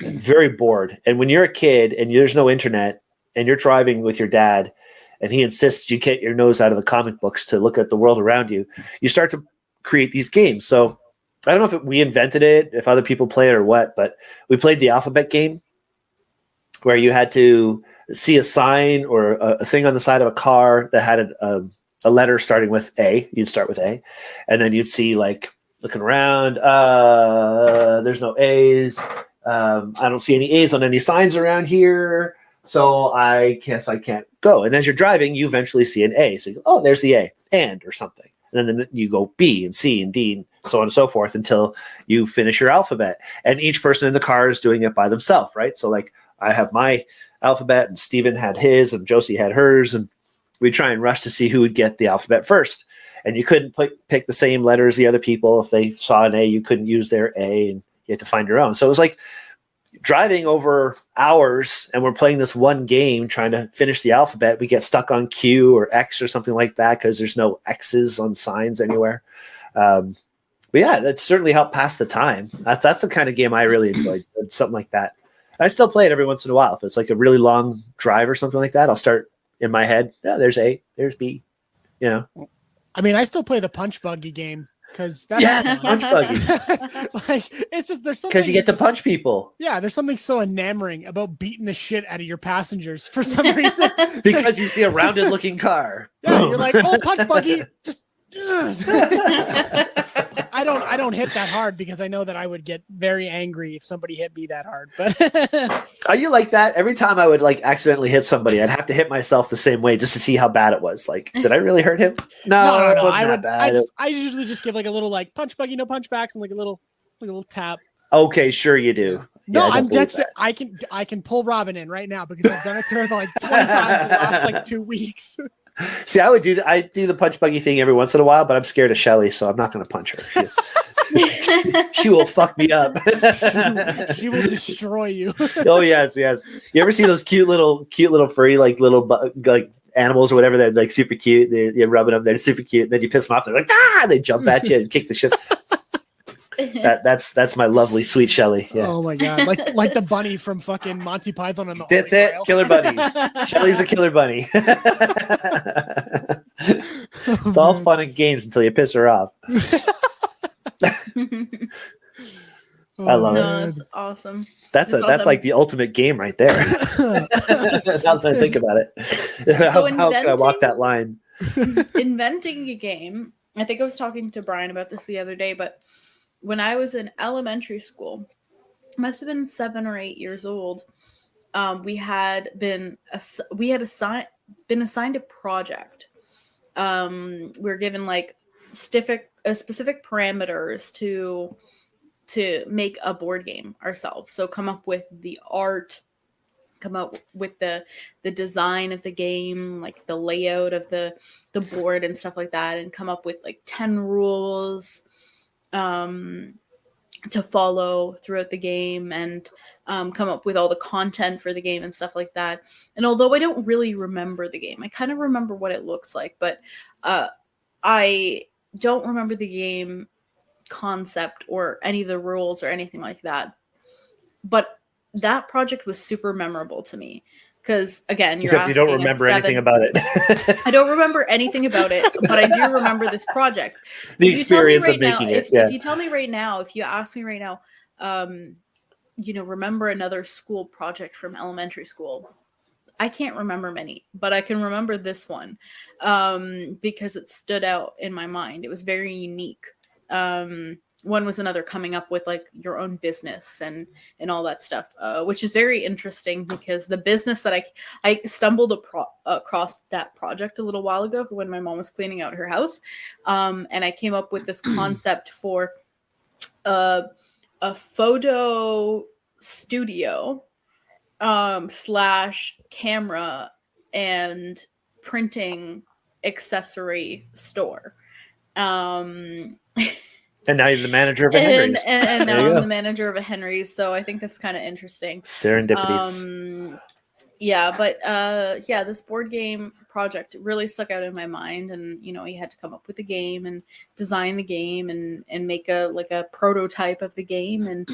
Very bored. And when you're a kid and there's no internet and you're driving with your dad and he insists you get your nose out of the comic books to look at the world around you, you start to create these games. So I don't know if we invented it, if other people play it or what, but we played the alphabet game where you had to see a sign or a thing on the side of a car that had a letter starting with A. You'd start with A. And then you'd see, like, looking around, there's no A's. I don't see any A's on any signs around here. So I can't go. And as you're driving, you eventually see an A. So you go, oh, there's the A, and, or something. And then you go B and C and D and so on and so forth until you finish your alphabet. And each person in the car is doing it by themselves, right? So, like, I have my alphabet and Steven had his and Josie had hers. And we try and rush to see who would get the alphabet first. And you couldn't pick the same letter as the other people. If they saw an A, you couldn't use their A, and you had to find your own. So it was like driving over hours, and we're playing this one game trying to finish the alphabet. We get stuck on Q or X or something like that because there's no X's on signs anywhere. But yeah, that certainly helped pass the time. That's the kind of game I really enjoyed, something like that. I still play it every once in a while. If it's like a really long drive or something like that, I'll start in my head. Yeah, there's A, there's B, I mean, I still play the punch buggy game because that's punch buggy. like, it's just, there's something Because you get to punch people. Yeah, there's something so enamoring about beating the shit out of your passengers for some reason. Because you see a rounded looking car. Yeah, you're like, oh, punch buggy, just. I don't hit that hard because I know that I would get very angry if somebody hit me that hard. But are you like that? Every time I would like accidentally hit somebody, I'd have to hit myself the same way just to see how bad it was. Like, did I really hurt him? No. I usually just give like a little like punch buggy, no punch backs, and like a little tap. Okay, sure you do. No, I'm dead set. I can pull Robin in right now because I've done it to her like 20 times in the last like 2 weeks. See, I do the punch buggy thing every once in a while, but I'm scared of Shelly, so I'm not going to punch her. She will fuck me up. She will destroy you. Oh yes. You ever see those cute little furry like animals or whatever? They're like super cute. You're rubbing them. They're super cute. Then you piss them off. They're like they jump at you and kick the shit. That's my lovely sweet Shelly. Yeah. Oh my god, like the bunny from fucking Monty Python and the That's Holy it. Grail. Killer bunnies. Shelly's a killer bunny. It's all fun and games until you piss her off. I love it. That's awesome. That's like the ultimate game right there. Now that I think about it, how can I walk that line? Inventing a game. I think I was talking to Bryan about this the other day, but when I was in elementary school, must have been 7 or 8 years old. We had been assigned a project. We were given like specific parameters to make a board game ourselves. So come up with the art, come up with the design of the game, like the layout of the board and stuff like that, and come up with like 10 rules to follow throughout the game, and come up with all the content for the game and stuff like that. And although I don't really remember the game, I kind of remember what it looks like, but I don't remember the game concept or any of the rules or anything like that. But that project was super memorable to me because, again, you don't remember anything about it. I don't remember anything about it, but I do remember this project. The experience of making it. If you tell me right now, if you ask me right now, remember another school project from elementary school. I can't remember many, but I can remember this one because it stood out in my mind. It was very unique. One was another coming up with like your own business and all that stuff, which is very interesting because the business that I stumbled across that project a little while ago when my mom was cleaning out her house, and I came up with this concept for a photo studio slash camera and printing accessory store. And now you're the manager of a Henry's. And now I'm the manager of a Henry's. So I think that's kind of interesting. Serendipities. This board game project really stuck out in my mind, and you had to come up with the game and design the game and make a prototype of the game and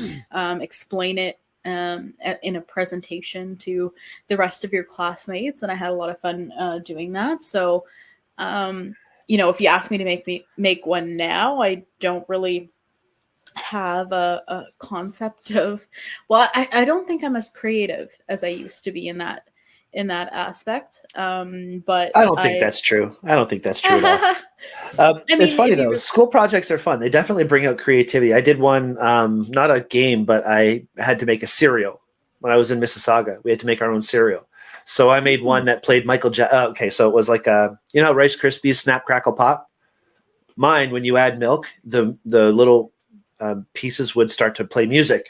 explain it in a presentation to the rest of your classmates, and I had a lot of fun doing that. So if you ask me to make one now, I don't really have a concept of, I don't think I'm as creative as I used to be in that aspect. But I don't think that's true. I don't think that's true at all. It's funny though. School projects are fun. They definitely bring out creativity. I did one, not a game, but I had to make a cereal when I was in Mississauga. We had to make our own cereal. So I made one that played Michael Jackson. Okay, so it was like Rice Krispies Snap Crackle Pop. Mine, when you add milk, the little pieces would start to play music.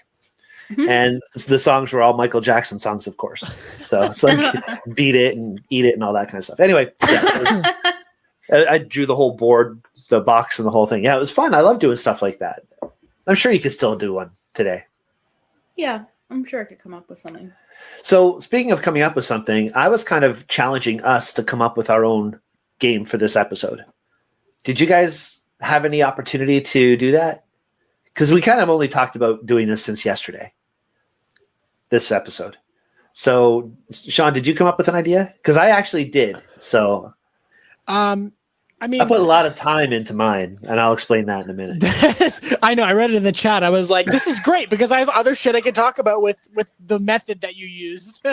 Mm-hmm. And the songs were all Michael Jackson songs, of course. So it's like Beat It and Eat It and all that kind of stuff. Anyway, I drew the whole board, the box, and the whole thing. Yeah, it was fun. I love doing stuff like that. I'm sure you could still do one today. Yeah, I'm sure I could come up with something. So speaking of coming up with something, I was kind of challenging us to come up with our own game for this episode. Did you guys have any opportunity to do that? Because we kind of only talked about doing this since yesterday, this episode. So, Shawn, did you come up with an idea? Because I actually did. So, I put a lot of time into mine, and I'll explain that in a minute. I know. I read it in the chat. I was like, this is great because I have other shit I could talk about with the method that you used.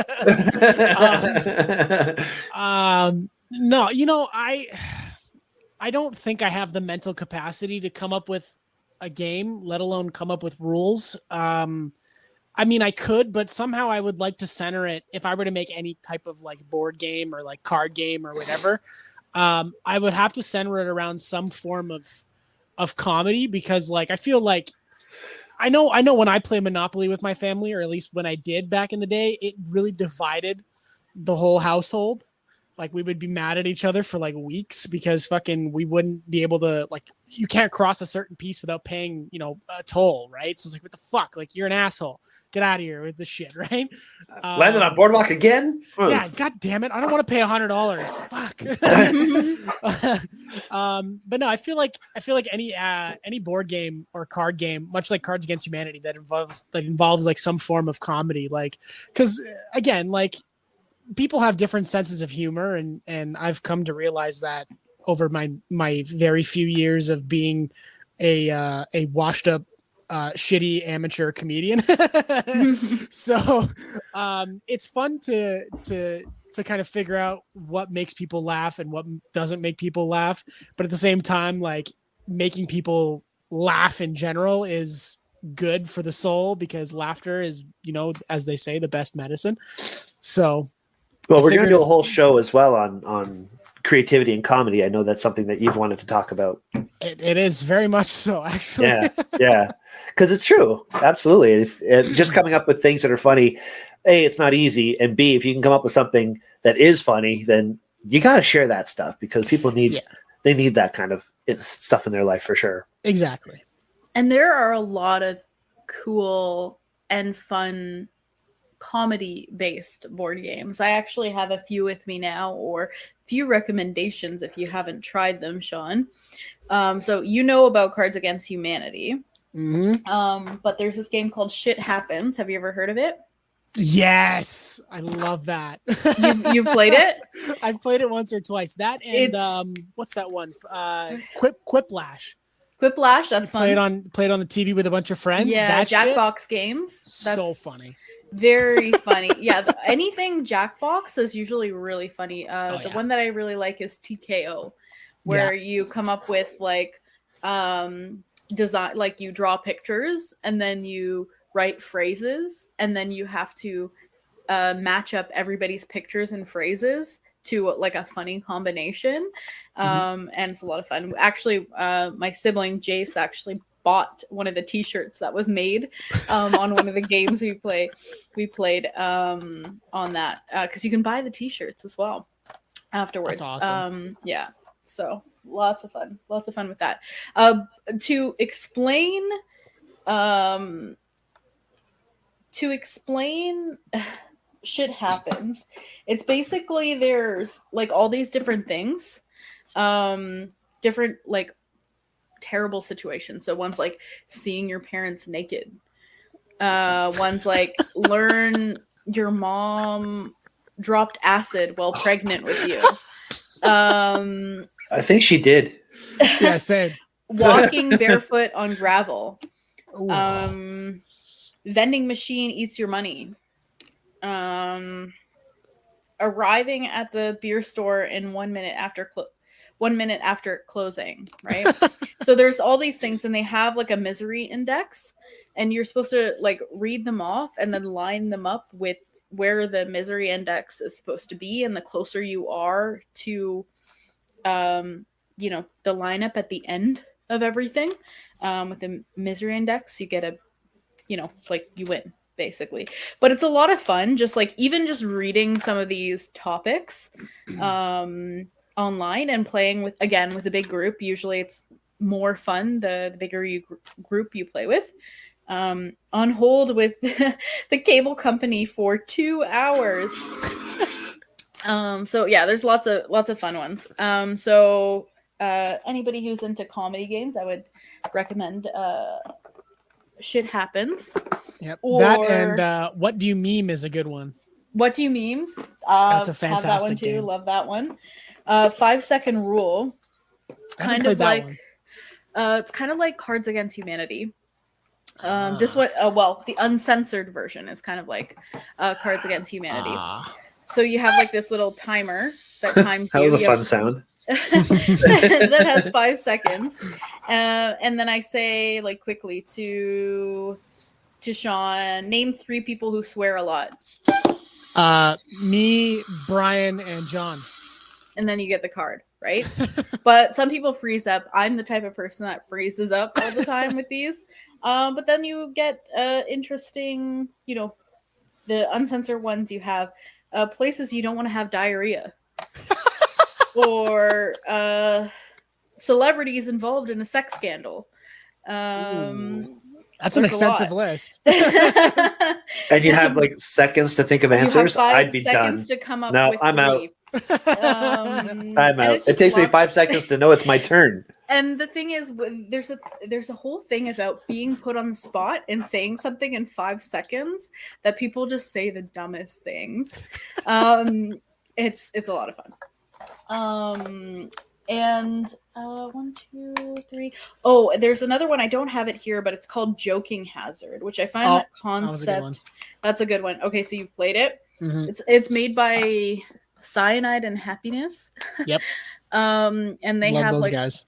No, I don't think I have the mental capacity to come up with a game, let alone come up with rules. I could, but somehow I would like to center it. If I were to make any type of like board game or like card game or whatever, I would have to center it around some form of comedy, because like I feel like I know when I play Monopoly with my family, or at least when I did back in the day, it really divided the whole household. Like we would be mad at each other for like weeks because we wouldn't be able to, like, you can't cross a certain piece without paying, a toll, right? So it's like, what the fuck? Like, you're an asshole. Get out of here with this shit, right? Landed on Boardwalk again? Yeah, god damn it. I don't want to pay $100. Fuck. But no, I feel like any board game or card game, much like Cards Against Humanity, that involves like some form of comedy, like, because again, like, people have different senses of humor, and I've come to realize that over my very few years of being a washed up shitty amateur comedian. So it's fun to kind of figure out what makes people laugh and what doesn't make people laugh, but at the same time, like, making people laugh in general is good for the soul, because laughter is, as they say, the best medicine. So well, we're going to do a whole show as well on creativity and comedy. I know that's something that you've wanted to talk about. It is very much so, actually. Yeah. Because it's true. Absolutely. Just coming up with things that are funny, A, it's not easy. And B, if you can come up with something that is funny, then you got to share that stuff, because people need that kind of stuff in their life for sure. Exactly. And there are a lot of cool and fun comedy-based board games. I actually have a few with me now, or a few recommendations if you haven't tried them, Shawn. So about Cards Against Humanity. Mm-hmm. But there's this game called Shit Happens. Have you ever heard of it? Yes, I love that. You've played it? I've played it once or twice. That and what's that one? Quiplash. Quiplash, that's fun. Played on the TV with a bunch of friends. Yeah, that Jackbox games. That's so funny. Very funny. Yeah, anything Jackbox is usually really funny. The one that I really like is TKO, where you come up with like design, like you draw pictures and then you write phrases, and then you have to match up everybody's pictures and phrases to like a funny combination. And it's a lot of fun. Actually, my sibling Jace actually bought one of the t-shirts that was made on one of the games we played on that, because you can buy the t-shirts as well afterwards. That's awesome. Yeah, so lots of fun with that. To explain shit happens, it's basically there's like all these different things, different like terrible situations. So one's like seeing your parents naked, one's like learn your mom dropped acid while pregnant with you, I think she did. Yeah, same. walking barefoot on gravel, Ooh. vending machine eats your money, arriving at the beer store in 1 minute after 1 minute after closing, right? So there's all these things, and they have like a misery index, and you're supposed to like read them off and then line them up with where the misery index is supposed to be, and the closer you are to the lineup at the end of everything, with the misery index, you get a like you win basically. But it's a lot of fun, just like even just reading some of these topics online and playing with a big group. Usually it's more fun the bigger group you play with. On hold with the cable company for 2 hours. So yeah, there's lots of fun ones. So anybody who's into comedy games, I would recommend Shit Happens. Yep. Or that and What Do You Meme is a good one. What Do You Meme? That's a fantastic have that one too. game. Love that one. 5-second Rule. Kind of like it's kind of like Cards Against Humanity. This one, the uncensored version is kind of like Cards Against Humanity. So you have like this little timer that times That you. was a fun sound. That has 5 seconds, and then I say like quickly to Shawn, name 3 people who swear a lot. Me, Bryan, and John. And then you get the card, right? But some people freeze up. I'm the type of person that freezes up all the time with these. But then you get interesting, the uncensored ones. You have places you don't want to have diarrhea. Or celebrities involved in a sex scandal. That's an extensive list. And you have like seconds to think of answers. I'd be done. To come up no, with I'm 3. out. I'm out. It takes me 5 seconds to know it's my turn. And the thing is, there's a whole thing about being put on the spot and saying something in 5 seconds that people just say the dumbest things. It's a lot of fun. And 1, 2, 3. Oh, there's another one. I don't have it here, but it's called Joking Hazard, which I find that concept. That's a good one. Okay, so you've played it. Mm-hmm. It's made by Cyanide and Happiness. Yep. And they Love have those like guys.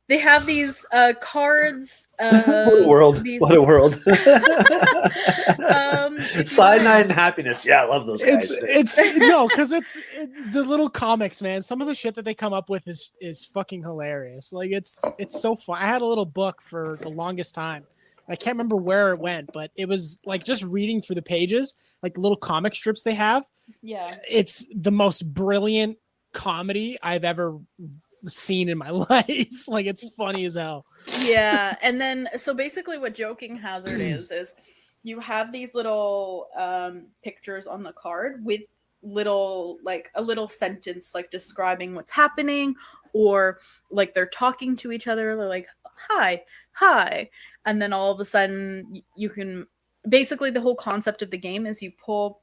they have these cards. What a world! What a world! Cyanide and Happiness. Yeah, I love those guys. It's because it's the little comics, man. Some of the shit that they come up with is fucking hilarious. Like it's so fun. I had a little book for the longest time. I can't remember where it went, but it was like just reading through the pages, like the little comic strips they have. Yeah, it's the most brilliant comedy I've ever seen in my life. Like it's funny as hell. Yeah, and then so basically what Joking Hazard is you have these little pictures on the card with a little sentence like describing what's happening, or like they're talking to each other. They're like, hi, and then all of a sudden you can basically, the whole concept of the game is you pull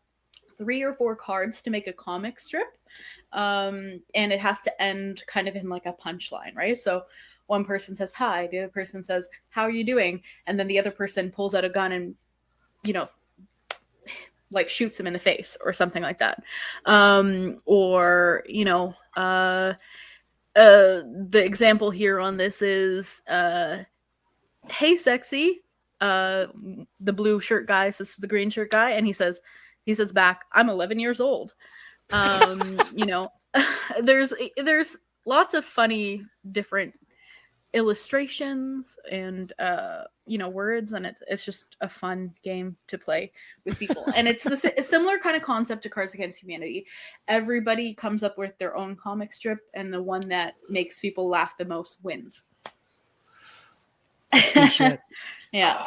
3 or 4 cards to make a comic strip, and it has to end kind of in like a punchline, right? So one person says hi, the other person says, how are you doing? And then the other person pulls out a gun and, like shoots him in the face or something like that. The example here on this is, hey, sexy. The blue shirt guy says to the green shirt guy, and he says back, I'm 11 years old. There's lots of funny different illustrations and words, and it's just a fun game to play with people. And it's a similar kind of concept to Cards Against Humanity. Everybody comes up with their own comic strip, and the one that makes people laugh the most wins. That's good shit. Yeah.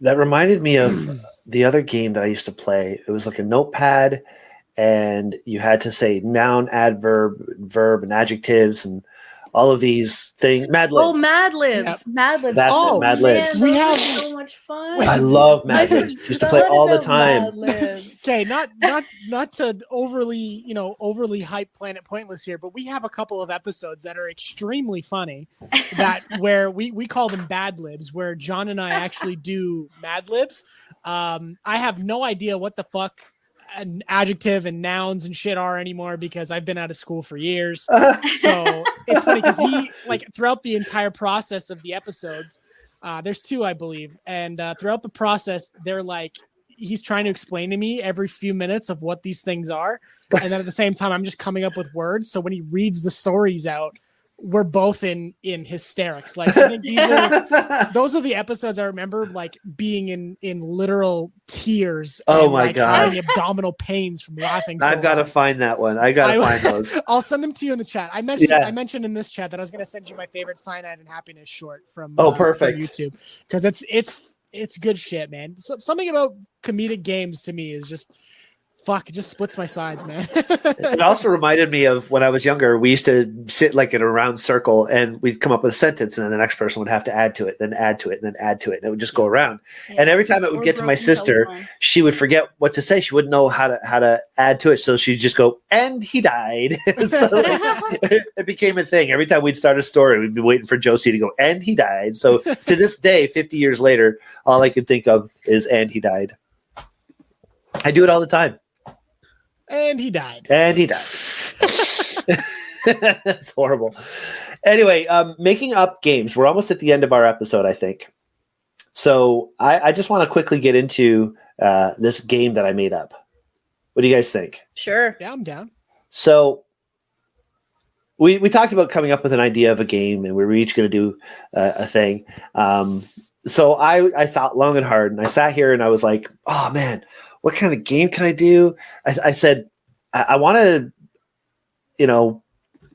That reminded me of the other game that I used to play. It was like a notepad, and you had to say noun, adverb, verb, and adjectives, and all of these things. Mad Libs. Oh, Mad Libs. Yep. Mad Libs. That's oh, it, Mad Libs. Man, We have so much fun. I love Mad Libs. Used to play all the time. Okay, not to overly hype Planet Pointless here, but we have a couple of episodes that are extremely funny where we call them Bad Libs, where John and I actually do Mad Libs. I have no idea what the fuck an adjective and nouns and shit are anymore because I've been out of school for years. So it's funny because he, like, throughout the entire process of the episodes, there's 2, I believe, and throughout the process, they're like, he's trying to explain to me every few minutes of what these things are, and then at the same time, I'm just coming up with words. So when he reads the stories out, we're both in hysterics. Like, I think those are the episodes I remember, like, being in literal tears. Oh and, my like, God. having abdominal pains from laughing. I've got to find that one. I got to find those. I'll send them to you in the chat. I mentioned in this chat that I was going to send you my favorite Cyanide and Happiness short from perfect. from YouTube, because it's good shit, man. Something about comedic games to me is just. Fuck, it just splits my sides, man. It also reminded me of when I was younger, we used to sit like in a round circle and we'd come up with a sentence, and then the next person would have to add to it, then add to it, and then add to it. And it would just go around. Yeah. And every time it would get to my sister, she would forget what to say. She wouldn't know how to add to it. So she'd just go, and he died. So it became a thing. Every time we'd start a story, we'd be waiting for Josie to go, and he died. So to this day, 50 years later, all I can think of is, and he died. I do it all the time. And he died. That's horrible. Anyway, making up games. We're almost at the end of our episode, I think. So I just want to quickly get into this game that I made up. What do you guys think? Sure. Yeah, I'm down. So we talked about coming up with an idea of a game, and we were each going to do a thing. So I thought long and hard, and I sat here and I was like, oh, man, what kind of game can I do? I said, I wanted, a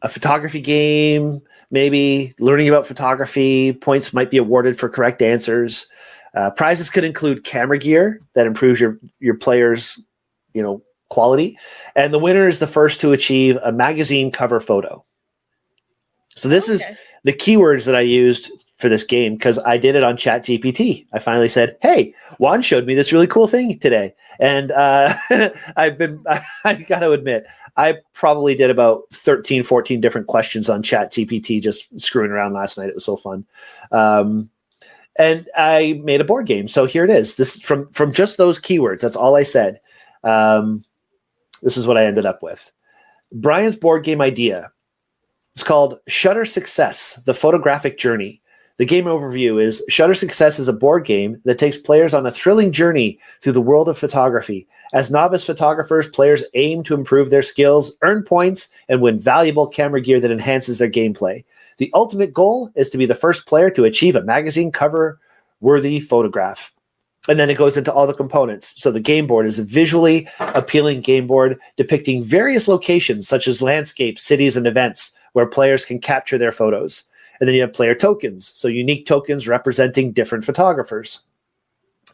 photography game, maybe learning about photography. Points might be awarded for correct answers. Prizes could include camera gear that improves your players, quality. And the winner is the first to achieve a magazine cover photo. So this is the keywords that I used for this game, because I did it on ChatGPT. I finally said, hey, Juan showed me this really cool thing today. And I got to admit, I probably did about 13, 14 different questions on ChatGPT just screwing around last night. It was so fun. And I made a board game. So here it is. This from just those keywords. That's all I said. This is what I ended up with. Bryan's board game idea. It's called Shutter Success, The Photographic Journey. The game overview is Shutter Success is a board game that takes players on a thrilling journey through the world of photography. As novice photographers, players aim to improve their skills, earn points, and win valuable camera gear that enhances their gameplay. The ultimate goal is to be the first player to achieve a magazine cover-worthy photograph. And then it goes into all the components. So the game board is a visually appealing game board depicting various locations such as landscapes, cities, and events where players can capture their photos. And then you have player tokens, so unique tokens representing different photographers.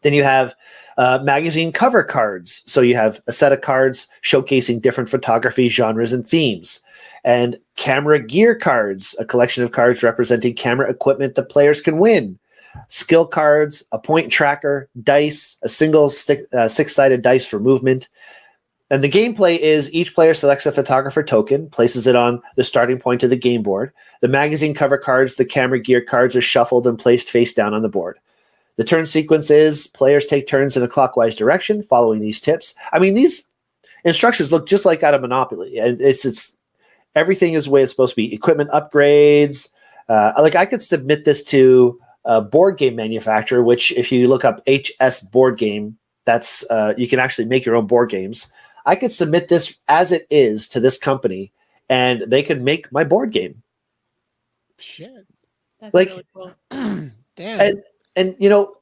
Then you have magazine cover cards. So you have a set of cards showcasing different photography genres and themes. And camera gear cards, a collection of cards representing camera equipment that players can win. Skill cards, a point tracker, dice, a single six-sided dice for movement. And the gameplay is each player selects a photographer token, places it on the starting point of the game board. The magazine cover cards, the camera gear cards are shuffled and placed face down on the board. The turn sequence is players take turns in a clockwise direction following these tips. I mean, these instructions look just like out of Monopoly. And it's everything is the way it's supposed to be. Equipment upgrades. Like I could submit this to a board game manufacturer, which if you look up HS board game, that's you can actually make your own board games. I could submit this as it is to this company, and they could make my board game. Shit. That's Like, really cool. Damn. And you know,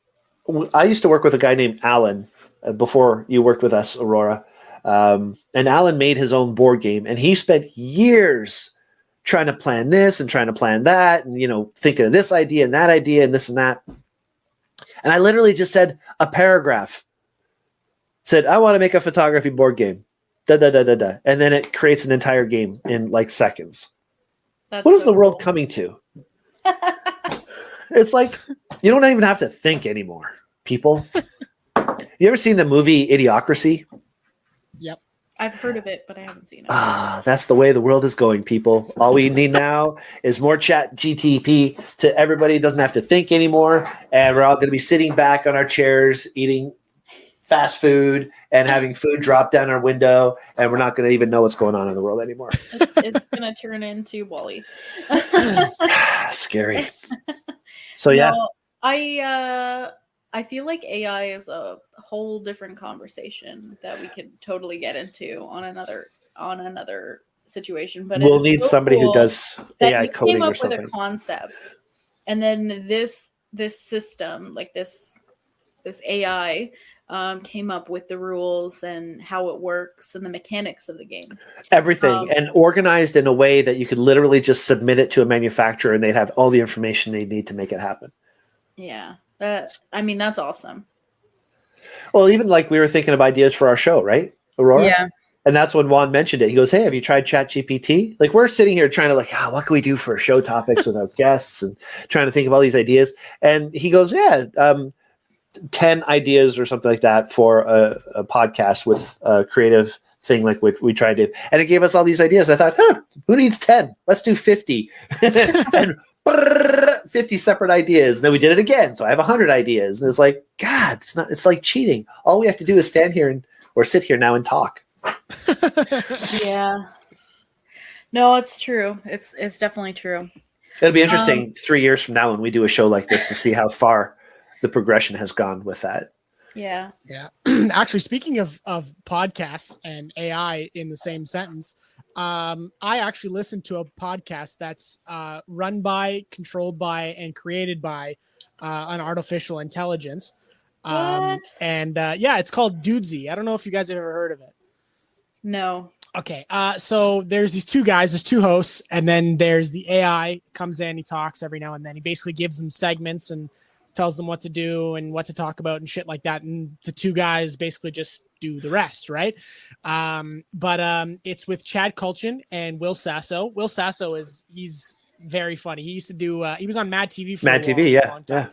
I used to work with a guy named Alan before you worked with us, Aurora. And Alan made his own board game, and he spent years trying to plan this and trying to plan that, and, you know, thinking of this idea and that idea and this and that. And I literally just said a paragraph. Said, I want to make a photography board game. Da, da, da, da, da. And then it creates an entire game in like seconds. That's What is so the world cool. coming to? It's like, you don't even have to think anymore, people. You ever seen the movie Idiocracy? Yep. I've heard of it, but I haven't seen it. That's the way the world is going, people. All we need now is more chat GTP to everybody. Doesn't have to think anymore. And we're all going to be sitting back on our chairs, eating fast food and having food drop down our window. And we're not going to even know what's going on in the world anymore. It's going to turn into Wall-E. Scary. So, yeah. No, I feel like AI is a whole different conversation that we could totally get into on another situation. But We'll it's need so somebody who cool does that AI you coding came or up with something. a concept, and then this system, like this AI, came up with the rules and how it works and the mechanics of the game. Everything, and organized in a way that you could literally just submit it to a manufacturer and they'd have all the information they need to make it happen. Yeah. I mean, that's awesome. Well, even like we were thinking of ideas for our show, right, Aurora? Yeah. And that's when Juan mentioned it. He goes, hey, have you tried ChatGPT? Like, we're sitting here trying to what can we do for show topics with our guests and trying to think of all these ideas. And he goes, yeah, 10 ideas or something like that for a podcast with a creative thing like we tried to. And it gave us all these ideas. I thought, who needs 10? Let's do 50. And 50 separate ideas. And then we did it again. So I have 100 ideas. And it's like, God, it's like cheating. All we have to do is stand here or sit here now and talk. Yeah. No, it's true. It's definitely true. It'll be interesting 3 years from now when we do a show like this to see how far the progression has gone with that. Yeah. Yeah. Actually, speaking of podcasts and AI in the same sentence, I actually listened to a podcast that's run by, controlled by, and created by an artificial intelligence. What? And it's called Dudesy. I don't know if you guys have ever heard of it. No. Okay. So there's these two guys, there's two hosts, and then there's the AI comes in, he talks every now and then. He basically gives them segments and tells them what to do and what to talk about and shit like that. And the two guys basically just do the rest, right? But it's with Chad Kultgen and Will Sasso. Will Sasso he's very funny. He used to do he was on Mad TV for a long time.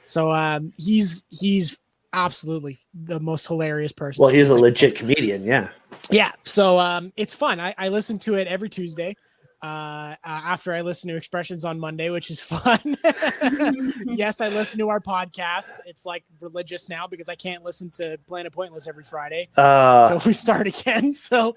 So he's absolutely the most hilarious person. Well, he's a legit comedian, yeah. Yeah, so it's fun. I listen to it every Tuesday after I listen to Expressions on Monday, which is fun. Yes, I listen to our podcast. It's like religious now because I can't listen to Planet Pointless every Friday. So we start again. So,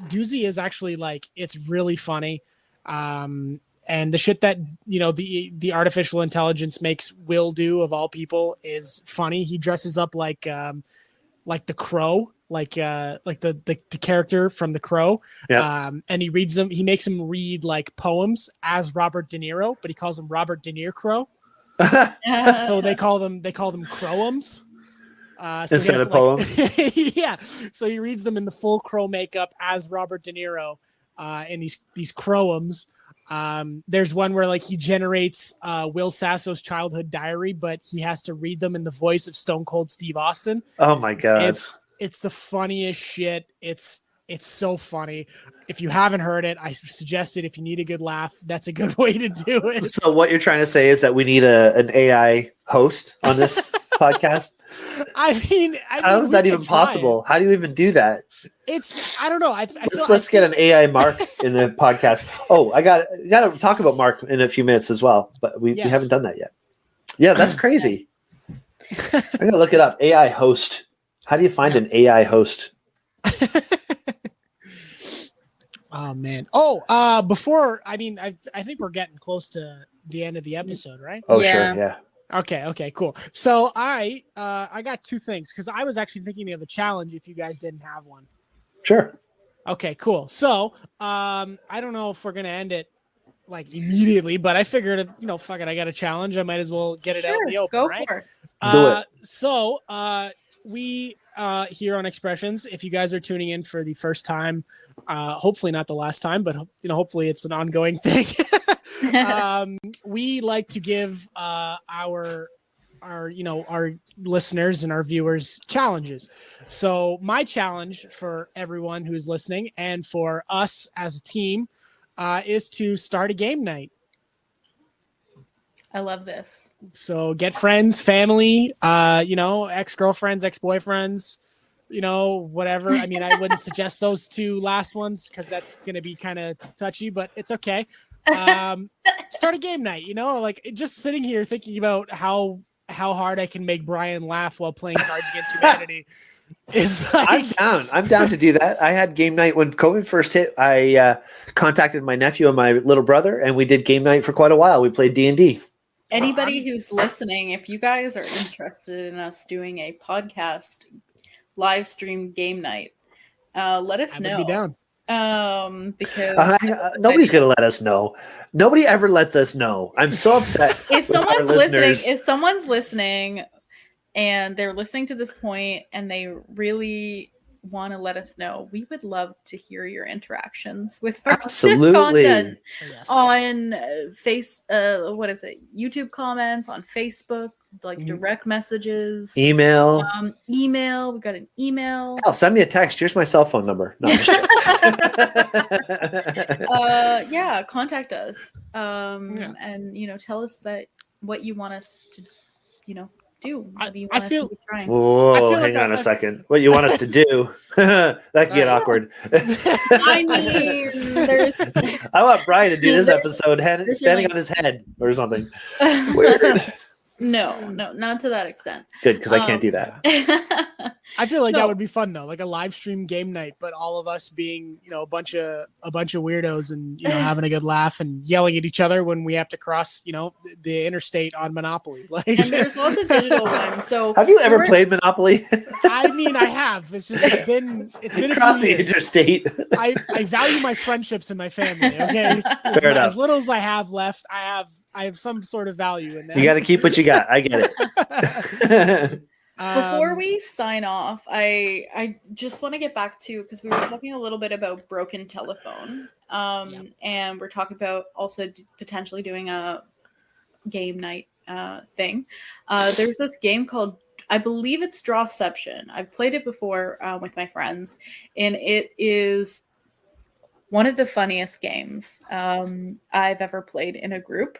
Doozy is actually like, it's really funny. And the shit that, the artificial intelligence makes Will do of all people is funny. He dresses up like the Crow, like the character from The Crow. Yep. And he makes him read like poems as Robert De Niro, but he calls him Robert De Niro Crow. So they call them Crowums. Instead of poems. Yeah. So he reads them in the full Crow makeup as Robert De Niro in these Crowums. There's one where like he generates Will Sasso's childhood diary, but he has to read them in the voice of Stone Cold Steve Austin. Oh my God. It's the funniest shit. It's so funny. If you haven't heard it, I suggest it. If you need a good laugh, that's a good way to do it. So what you're trying to say is that we need an AI host on this podcast? I mean, How is we that could even try possible? How do you even do that? I don't know. Let's get an AI Mark in the podcast. Oh, I got to talk about Mark in a few minutes as well, but we haven't done that yet. Yeah, that's crazy. I'm gonna look it up. AI host. How do you find an AI host? Oh man. Oh, before I think we're getting close to the end of the episode, right? Oh, sure, yeah. Okay, cool. So I got two things because I was actually thinking of a challenge if you guys didn't have one. Sure. Okay, cool. So I don't know if we're gonna end it like immediately, but I figured, fuck it, I got a challenge. I might as well get it out in the open, go right? for it. Do it. So we here on Expressions, if you guys are tuning in for the first time, hopefully not the last time, but hopefully it's an ongoing thing. We like to give our listeners and our viewers challenges. So my challenge for everyone who is listening and for us as a team is to start a game night. I love this. So get friends, family, ex-girlfriends, ex-boyfriends, whatever. I mean, I wouldn't suggest those two last ones because that's going to be kind of touchy, but it's okay. Start a game night, like just sitting here thinking about how hard I can make Bryan laugh while playing Cards Against Humanity. Is like... I'm down to do that. I had game night when COVID first hit. I contacted my nephew and my little brother, and we did game night for quite a while. We played D&D. Anybody who's listening, if you guys are interested in us doing a podcast live stream game night, let us know. Be down. Because nobody's gonna let us know. Nobody ever lets us know. I'm so upset. If someone's listening and they're listening to this point and they really want to let us know, we would love to hear your interactions with our content on YouTube comments, on Facebook, like direct messages, email. We got an email. Oh, send me a text. Here's my cell phone number. No, yeah, contact us. And tell us what you want us to do. What do you want us to be trying? Whoa, hang on a second. What you want us to do? That could get awkward. I mean, I want Bryan to do this episode standing on his head or something. Weird. No, not to that extent. Good, because I can't do that. I feel like that would be fun though, like a live stream game night, but all of us being, a bunch of weirdos and having a good laugh and yelling at each other when we have to cross, the interstate on Monopoly. Like, and there's lots of digital ones. So have you ever played Monopoly? I mean, I have. It's been across the interstate. I value my friendships and my family. Okay, as little as I have left, I have some sort of value in that. You got to keep what you got. I get it. Before we sign off, I just want to get back to, because we were talking a little bit about broken telephone, and we're talking about also potentially doing a game night thing. There's this game called, I believe it's Drawception. I've played it before with my friends, and it is one of the funniest games I've ever played in a group.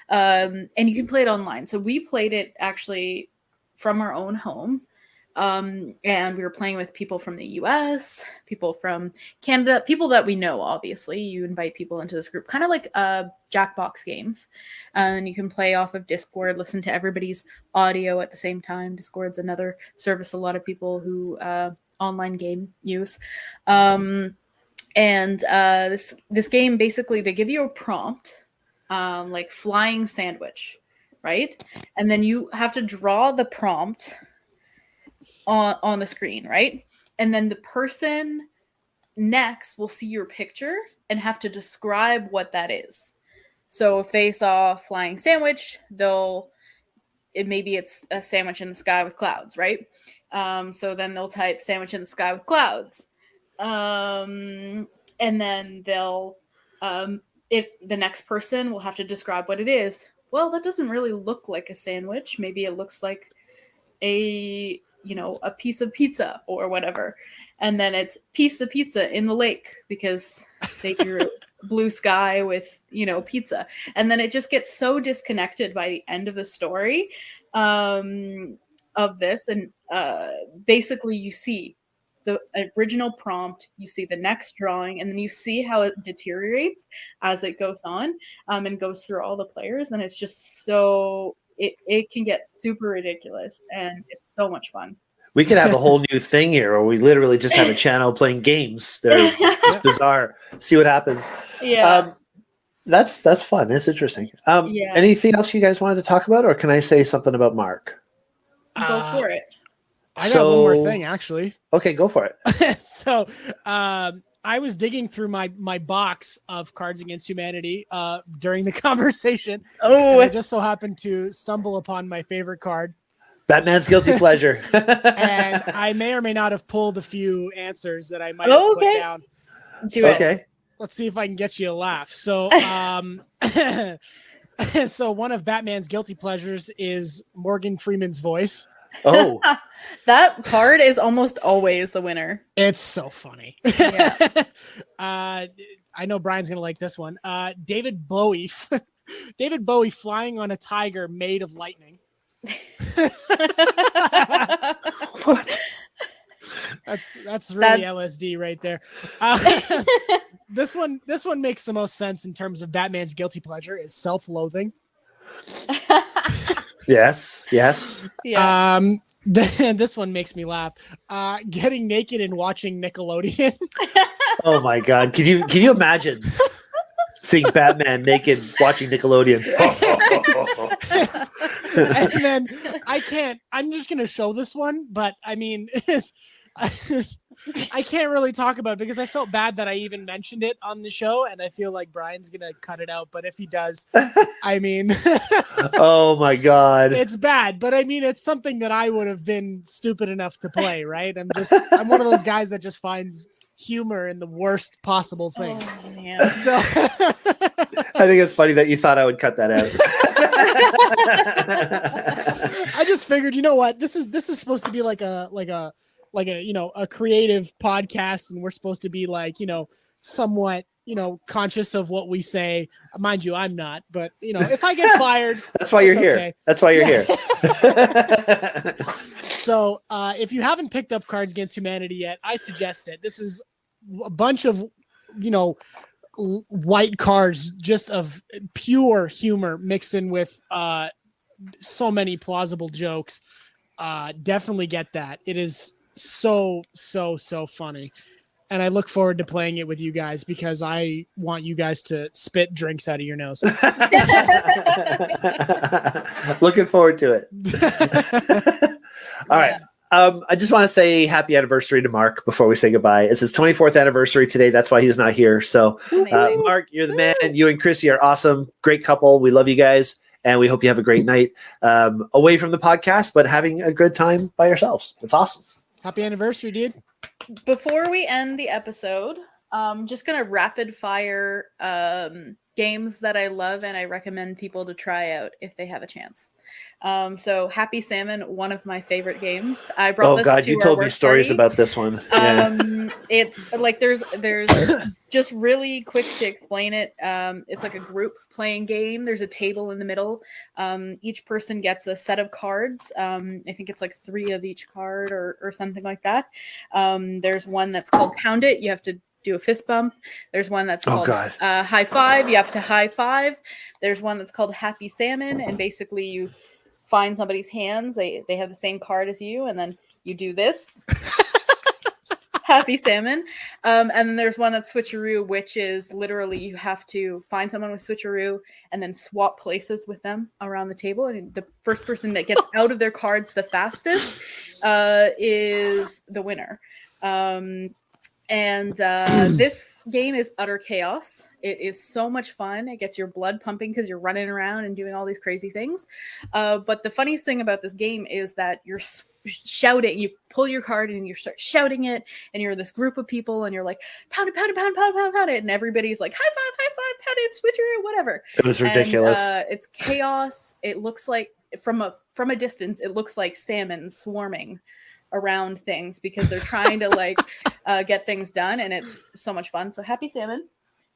And you can play it online. So we played it actually from our own home. And we were playing with people from the US, people from Canada, people that we know, obviously. You invite people into this group, kind of like Jackbox games. And you can play off of Discord, listen to everybody's audio at the same time. Discord's another service a lot of people who online game use. And this game, basically, they give you a prompt, like flying sandwich, right? And then you have to draw the prompt on the screen, right? And then the person next will see your picture and have to describe what that is. So if they saw flying sandwich, maybe it's a sandwich in the sky with clouds, right? So then they'll type sandwich in the sky with clouds. And then the next person will have to describe what it is. Well, that doesn't really look like a sandwich. Maybe it looks like a piece of pizza or whatever. And then it's piece of pizza in the lake because they drew blue sky with, pizza. And then it just gets so disconnected by the end of the story. of this, and basically you see the original prompt, you see the next drawing, and then you see how it deteriorates as it goes on, and goes through all the players, and it's just so it can get super ridiculous, and it's so much fun. We could have a whole new thing here, or we literally just have a channel playing games that are just bizarre. See what happens. Yeah. That's fun. It's interesting. Yeah. Anything else you guys wanted to talk about, or can I say something about Mark? Go for it. I got one more thing, actually. Okay, go for it. So I was digging through my box of Cards Against Humanity during the conversation. Oh, and I just so happened to stumble upon my favorite card. Batman's Guilty Pleasure. And I may or may not have pulled a few answers that I might have put down. Okay. Let's see if I can get you a laugh. So, so one of Batman's guilty pleasures is Morgan Freeman's voice. Oh, that card is almost always the winner. It's so funny. Yeah. I know Brian's gonna like this one. David Bowie, David Bowie flying on a tiger made of lightning. what? That's really LSD right there. This one makes the most sense in terms of Batman's guilty pleasure is self-loathing. Yes. Yeah. This one makes me laugh. Getting naked and watching Nickelodeon. Oh my God! Can you imagine seeing Batman naked watching Nickelodeon? And then I'm just gonna show this one, but I mean, I can't really talk about it because I felt bad that I even mentioned it on the show, and I feel like Brian's gonna cut it out. But if he does, I mean, oh my God, it's bad. But I mean, it's something that I would have been stupid enough to play, right? I'm one of those guys that just finds humor in the worst possible thing. Oh, man. So I think it's funny that you thought I would cut that out. I just figured, you know what, this is supposed to be like a a creative podcast, and we're supposed to be like, somewhat, conscious of what we say. Mind you, I'm not, but if I get fired, that's why you're okay. here. That's why you're here. So if you haven't picked up Cards Against Humanity yet, I suggest it. This is a bunch of, white cards just of pure humor mixed in with so many plausible jokes. Definitely get that. It is so funny. And I look forward to playing it with you guys because I want you guys to spit drinks out of your nose. Looking forward to it. All right. I just want to say happy anniversary to Mark before we say goodbye. It's his 24th anniversary today. That's why he's not here. So, Mark, you're the man. You and Chrissy are awesome. Great couple. We love you guys. And we hope you have a great night away from the podcast, but having a good time by yourselves. It's awesome. Happy anniversary, dude. Before we end the episode, I'm just going to rapid fire games that I love and I recommend people to try out if they have a chance. So Happy Salmon, one of my favorite games. I brought this to you our told me work stories party. about this one. Yeah. It's like there's just really quick to explain it. It's like a group playing game. There's a table in the middle. Each person gets a set of cards. I think it's like 3 of each card or something like that. There's one that's called Pound It. You have to do a fist bump. There's one that's called High Five. You have to high five. There's one that's called Happy Salmon, and basically you find somebody's hands. They have the same card as you, and then you do this. Happy Salmon. And then there's one that's Switcheroo, which is literally you have to find someone with Switcheroo and then swap places with them around the table. And the first person that gets out of their cards the fastest is the winner. This game is utter chaos. It is so much fun. It gets your blood pumping because you're running around and doing all these crazy things. But the funniest thing about this game is that you're shouting. You pull your card and you start shouting it, and you're this group of people, and you're like, pound it, pound it, pound, pound, pound, pound it, and everybody's like, high five, pound it, switcheroo, whatever. It was ridiculous. And, it's chaos. It looks like from a distance, it looks like salmon swarming around things because they're trying to get things done, and it's so much fun. So Happy Salmon,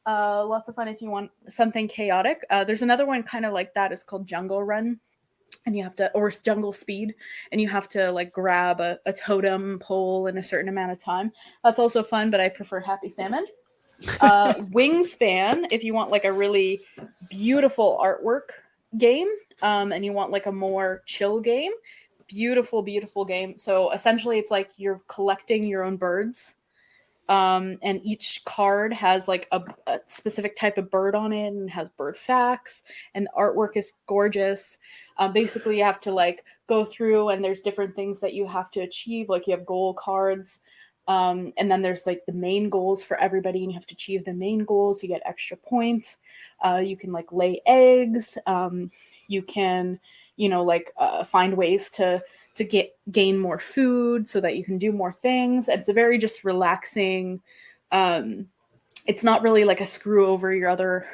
lots of fun if you want something chaotic. There's another one kind of like that. It's called Jungle Run. and you have to, or jungle speed, and you have to like grab a totem pole in a certain amount of time. That's also fun, but I prefer Happy Salmon. Wingspan, if you want like a really beautiful artwork game, and you want like a more chill game, beautiful game. So essentially it's like you're collecting your own birds, and each card has like a specific type of bird on it and has bird facts, and the artwork is gorgeous. Basically you have to like go through, and there's different things that you have to achieve, like you have goal cards, and then there's like the main goals for everybody, and you have to achieve the main goals. You get extra points. You can like lay eggs. You can, like find ways to gain more food so that you can do more things. It's a very just relaxing. It's not really like a screw over your other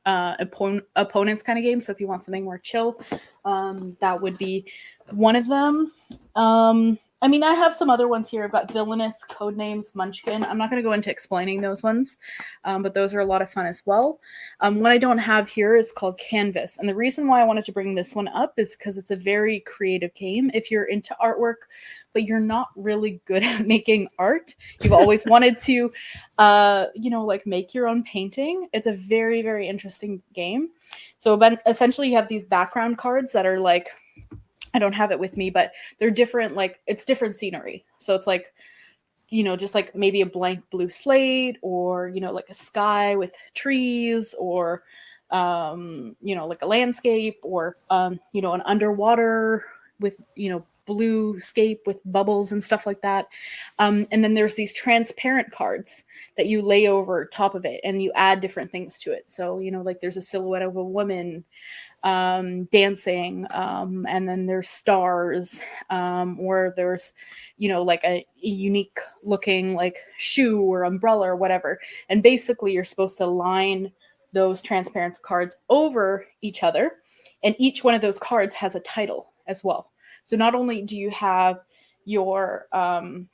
opponents kind of game. So if you want something more chill, that would be one of them. I mean, I have some other ones here. I've got Villainous, Codenames, Munchkin. I'm not going to go into explaining those ones, but those are a lot of fun as well. What I don't have here is called Canvas. And the reason why I wanted to bring this one up is because it's a very creative game. If you're into artwork, but you're not really good at making art, you've always wanted to, like make your own painting. It's a very, very interesting game. So essentially you have these background cards that are like, I don't have it with me, but they're different, like it's different scenery. So it's like, just like maybe a blank blue slate, or, like a sky with trees, or, like a landscape, or, an underwater with, blue scape with bubbles and stuff like that. And then there's these transparent cards that you lay over top of it, and you add different things to it. So, like there's a silhouette of a woman dancing, and then there's stars, or there's like a unique looking like shoe or umbrella or whatever, and basically you're supposed to line those transparent cards over each other, and each one of those cards has a title as well. So not only do you have your and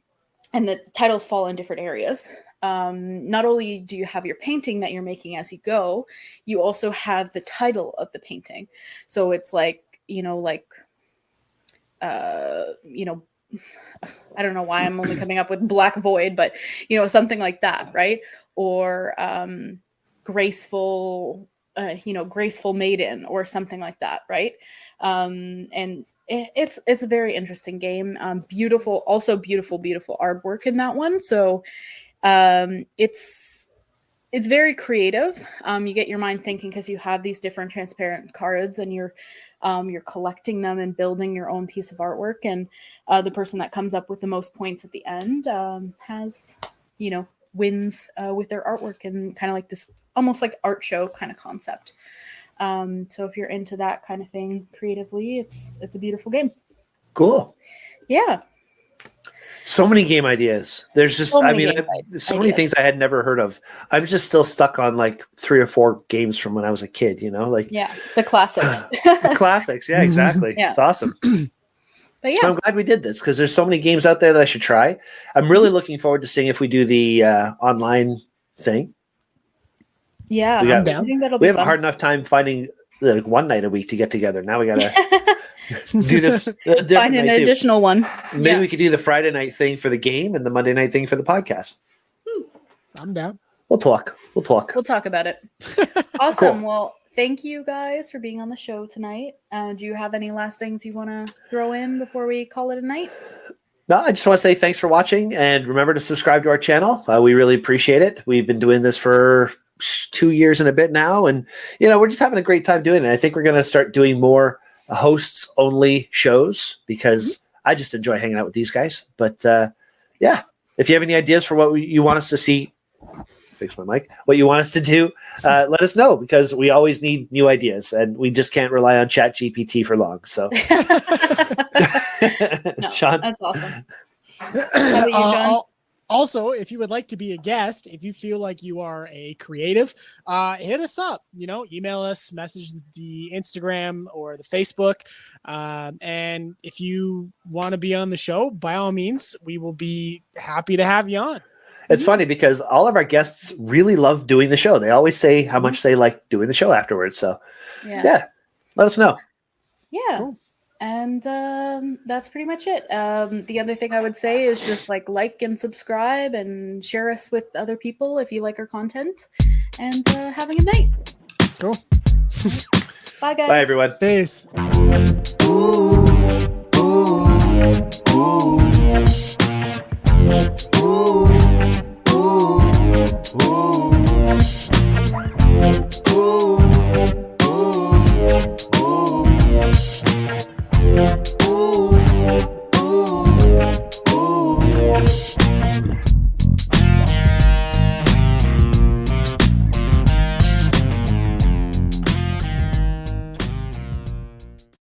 the titles fall in different areas. Not only do you have your painting that you're making as you go, you also have the title of the painting. So it's like, I don't know why I'm only coming up with Black Void, but, something like that, right? Or graceful, graceful maiden, or something like that, right? And it's a very interesting game. Beautiful artwork in that one. So it's very creative. You get your mind thinking because you have these different transparent cards, and you're collecting them and building your own piece of artwork. And the person that comes up with the most points at the end has, wins with their artwork, and kind of like this almost like art show kind of concept. So if you're into that kind of thing creatively, it's a beautiful game. Cool. Yeah. So many game ideas. There's just, so many things I had never heard of. I'm just still stuck on like 3 or 4 games from when I was a kid, Yeah, the classics. The classics. Yeah, exactly. Yeah. It's awesome. But yeah. So I'm glad we did this, because there's so many games out there that I should try. I'm really looking forward to seeing if we do the online thing. Yeah, I think that'll be we have fun. a hard enough time finding like one night a week to get together. Now we gotta do this. Find an additional one. Maybe we could do the Friday night thing for the game and the Monday night thing for the podcast. I'm down. We'll talk. We'll talk about it. Awesome. Cool. Well, thank you guys for being on the show tonight. Do you have any last things you want to throw in before we call it a night? No, I just want to say thanks for watching, and remember to subscribe to our channel. We really appreciate it. We've been doing this for 2 years and a bit now, and we're just having a great time doing it. I think we're going to start doing more hosts only shows, because I just enjoy hanging out with these guys. But yeah, if you have any ideas for what you want us to see, fix my mic, what you want us to do, let us know, because we always need new ideas, and we just can't rely on ChatGPT for long. So No, Shawn? that's awesome. How about you, Shawn? Also, if you would like to be a guest, if you feel like you are a creative, hit us up. Email us, message the Instagram or the Facebook. And if you want to be on the show, by all means, we will be happy to have you on. It's funny because all of our guests really love doing the show. They always say how much they like doing the show afterwards. So yeah, let us know. Yeah. Cool. And that's pretty much it. The other thing I would say is just like and subscribe and share us with other people if you like our content. And have a good night. Cool. Bye, guys. Bye, everyone. Peace. Ooh.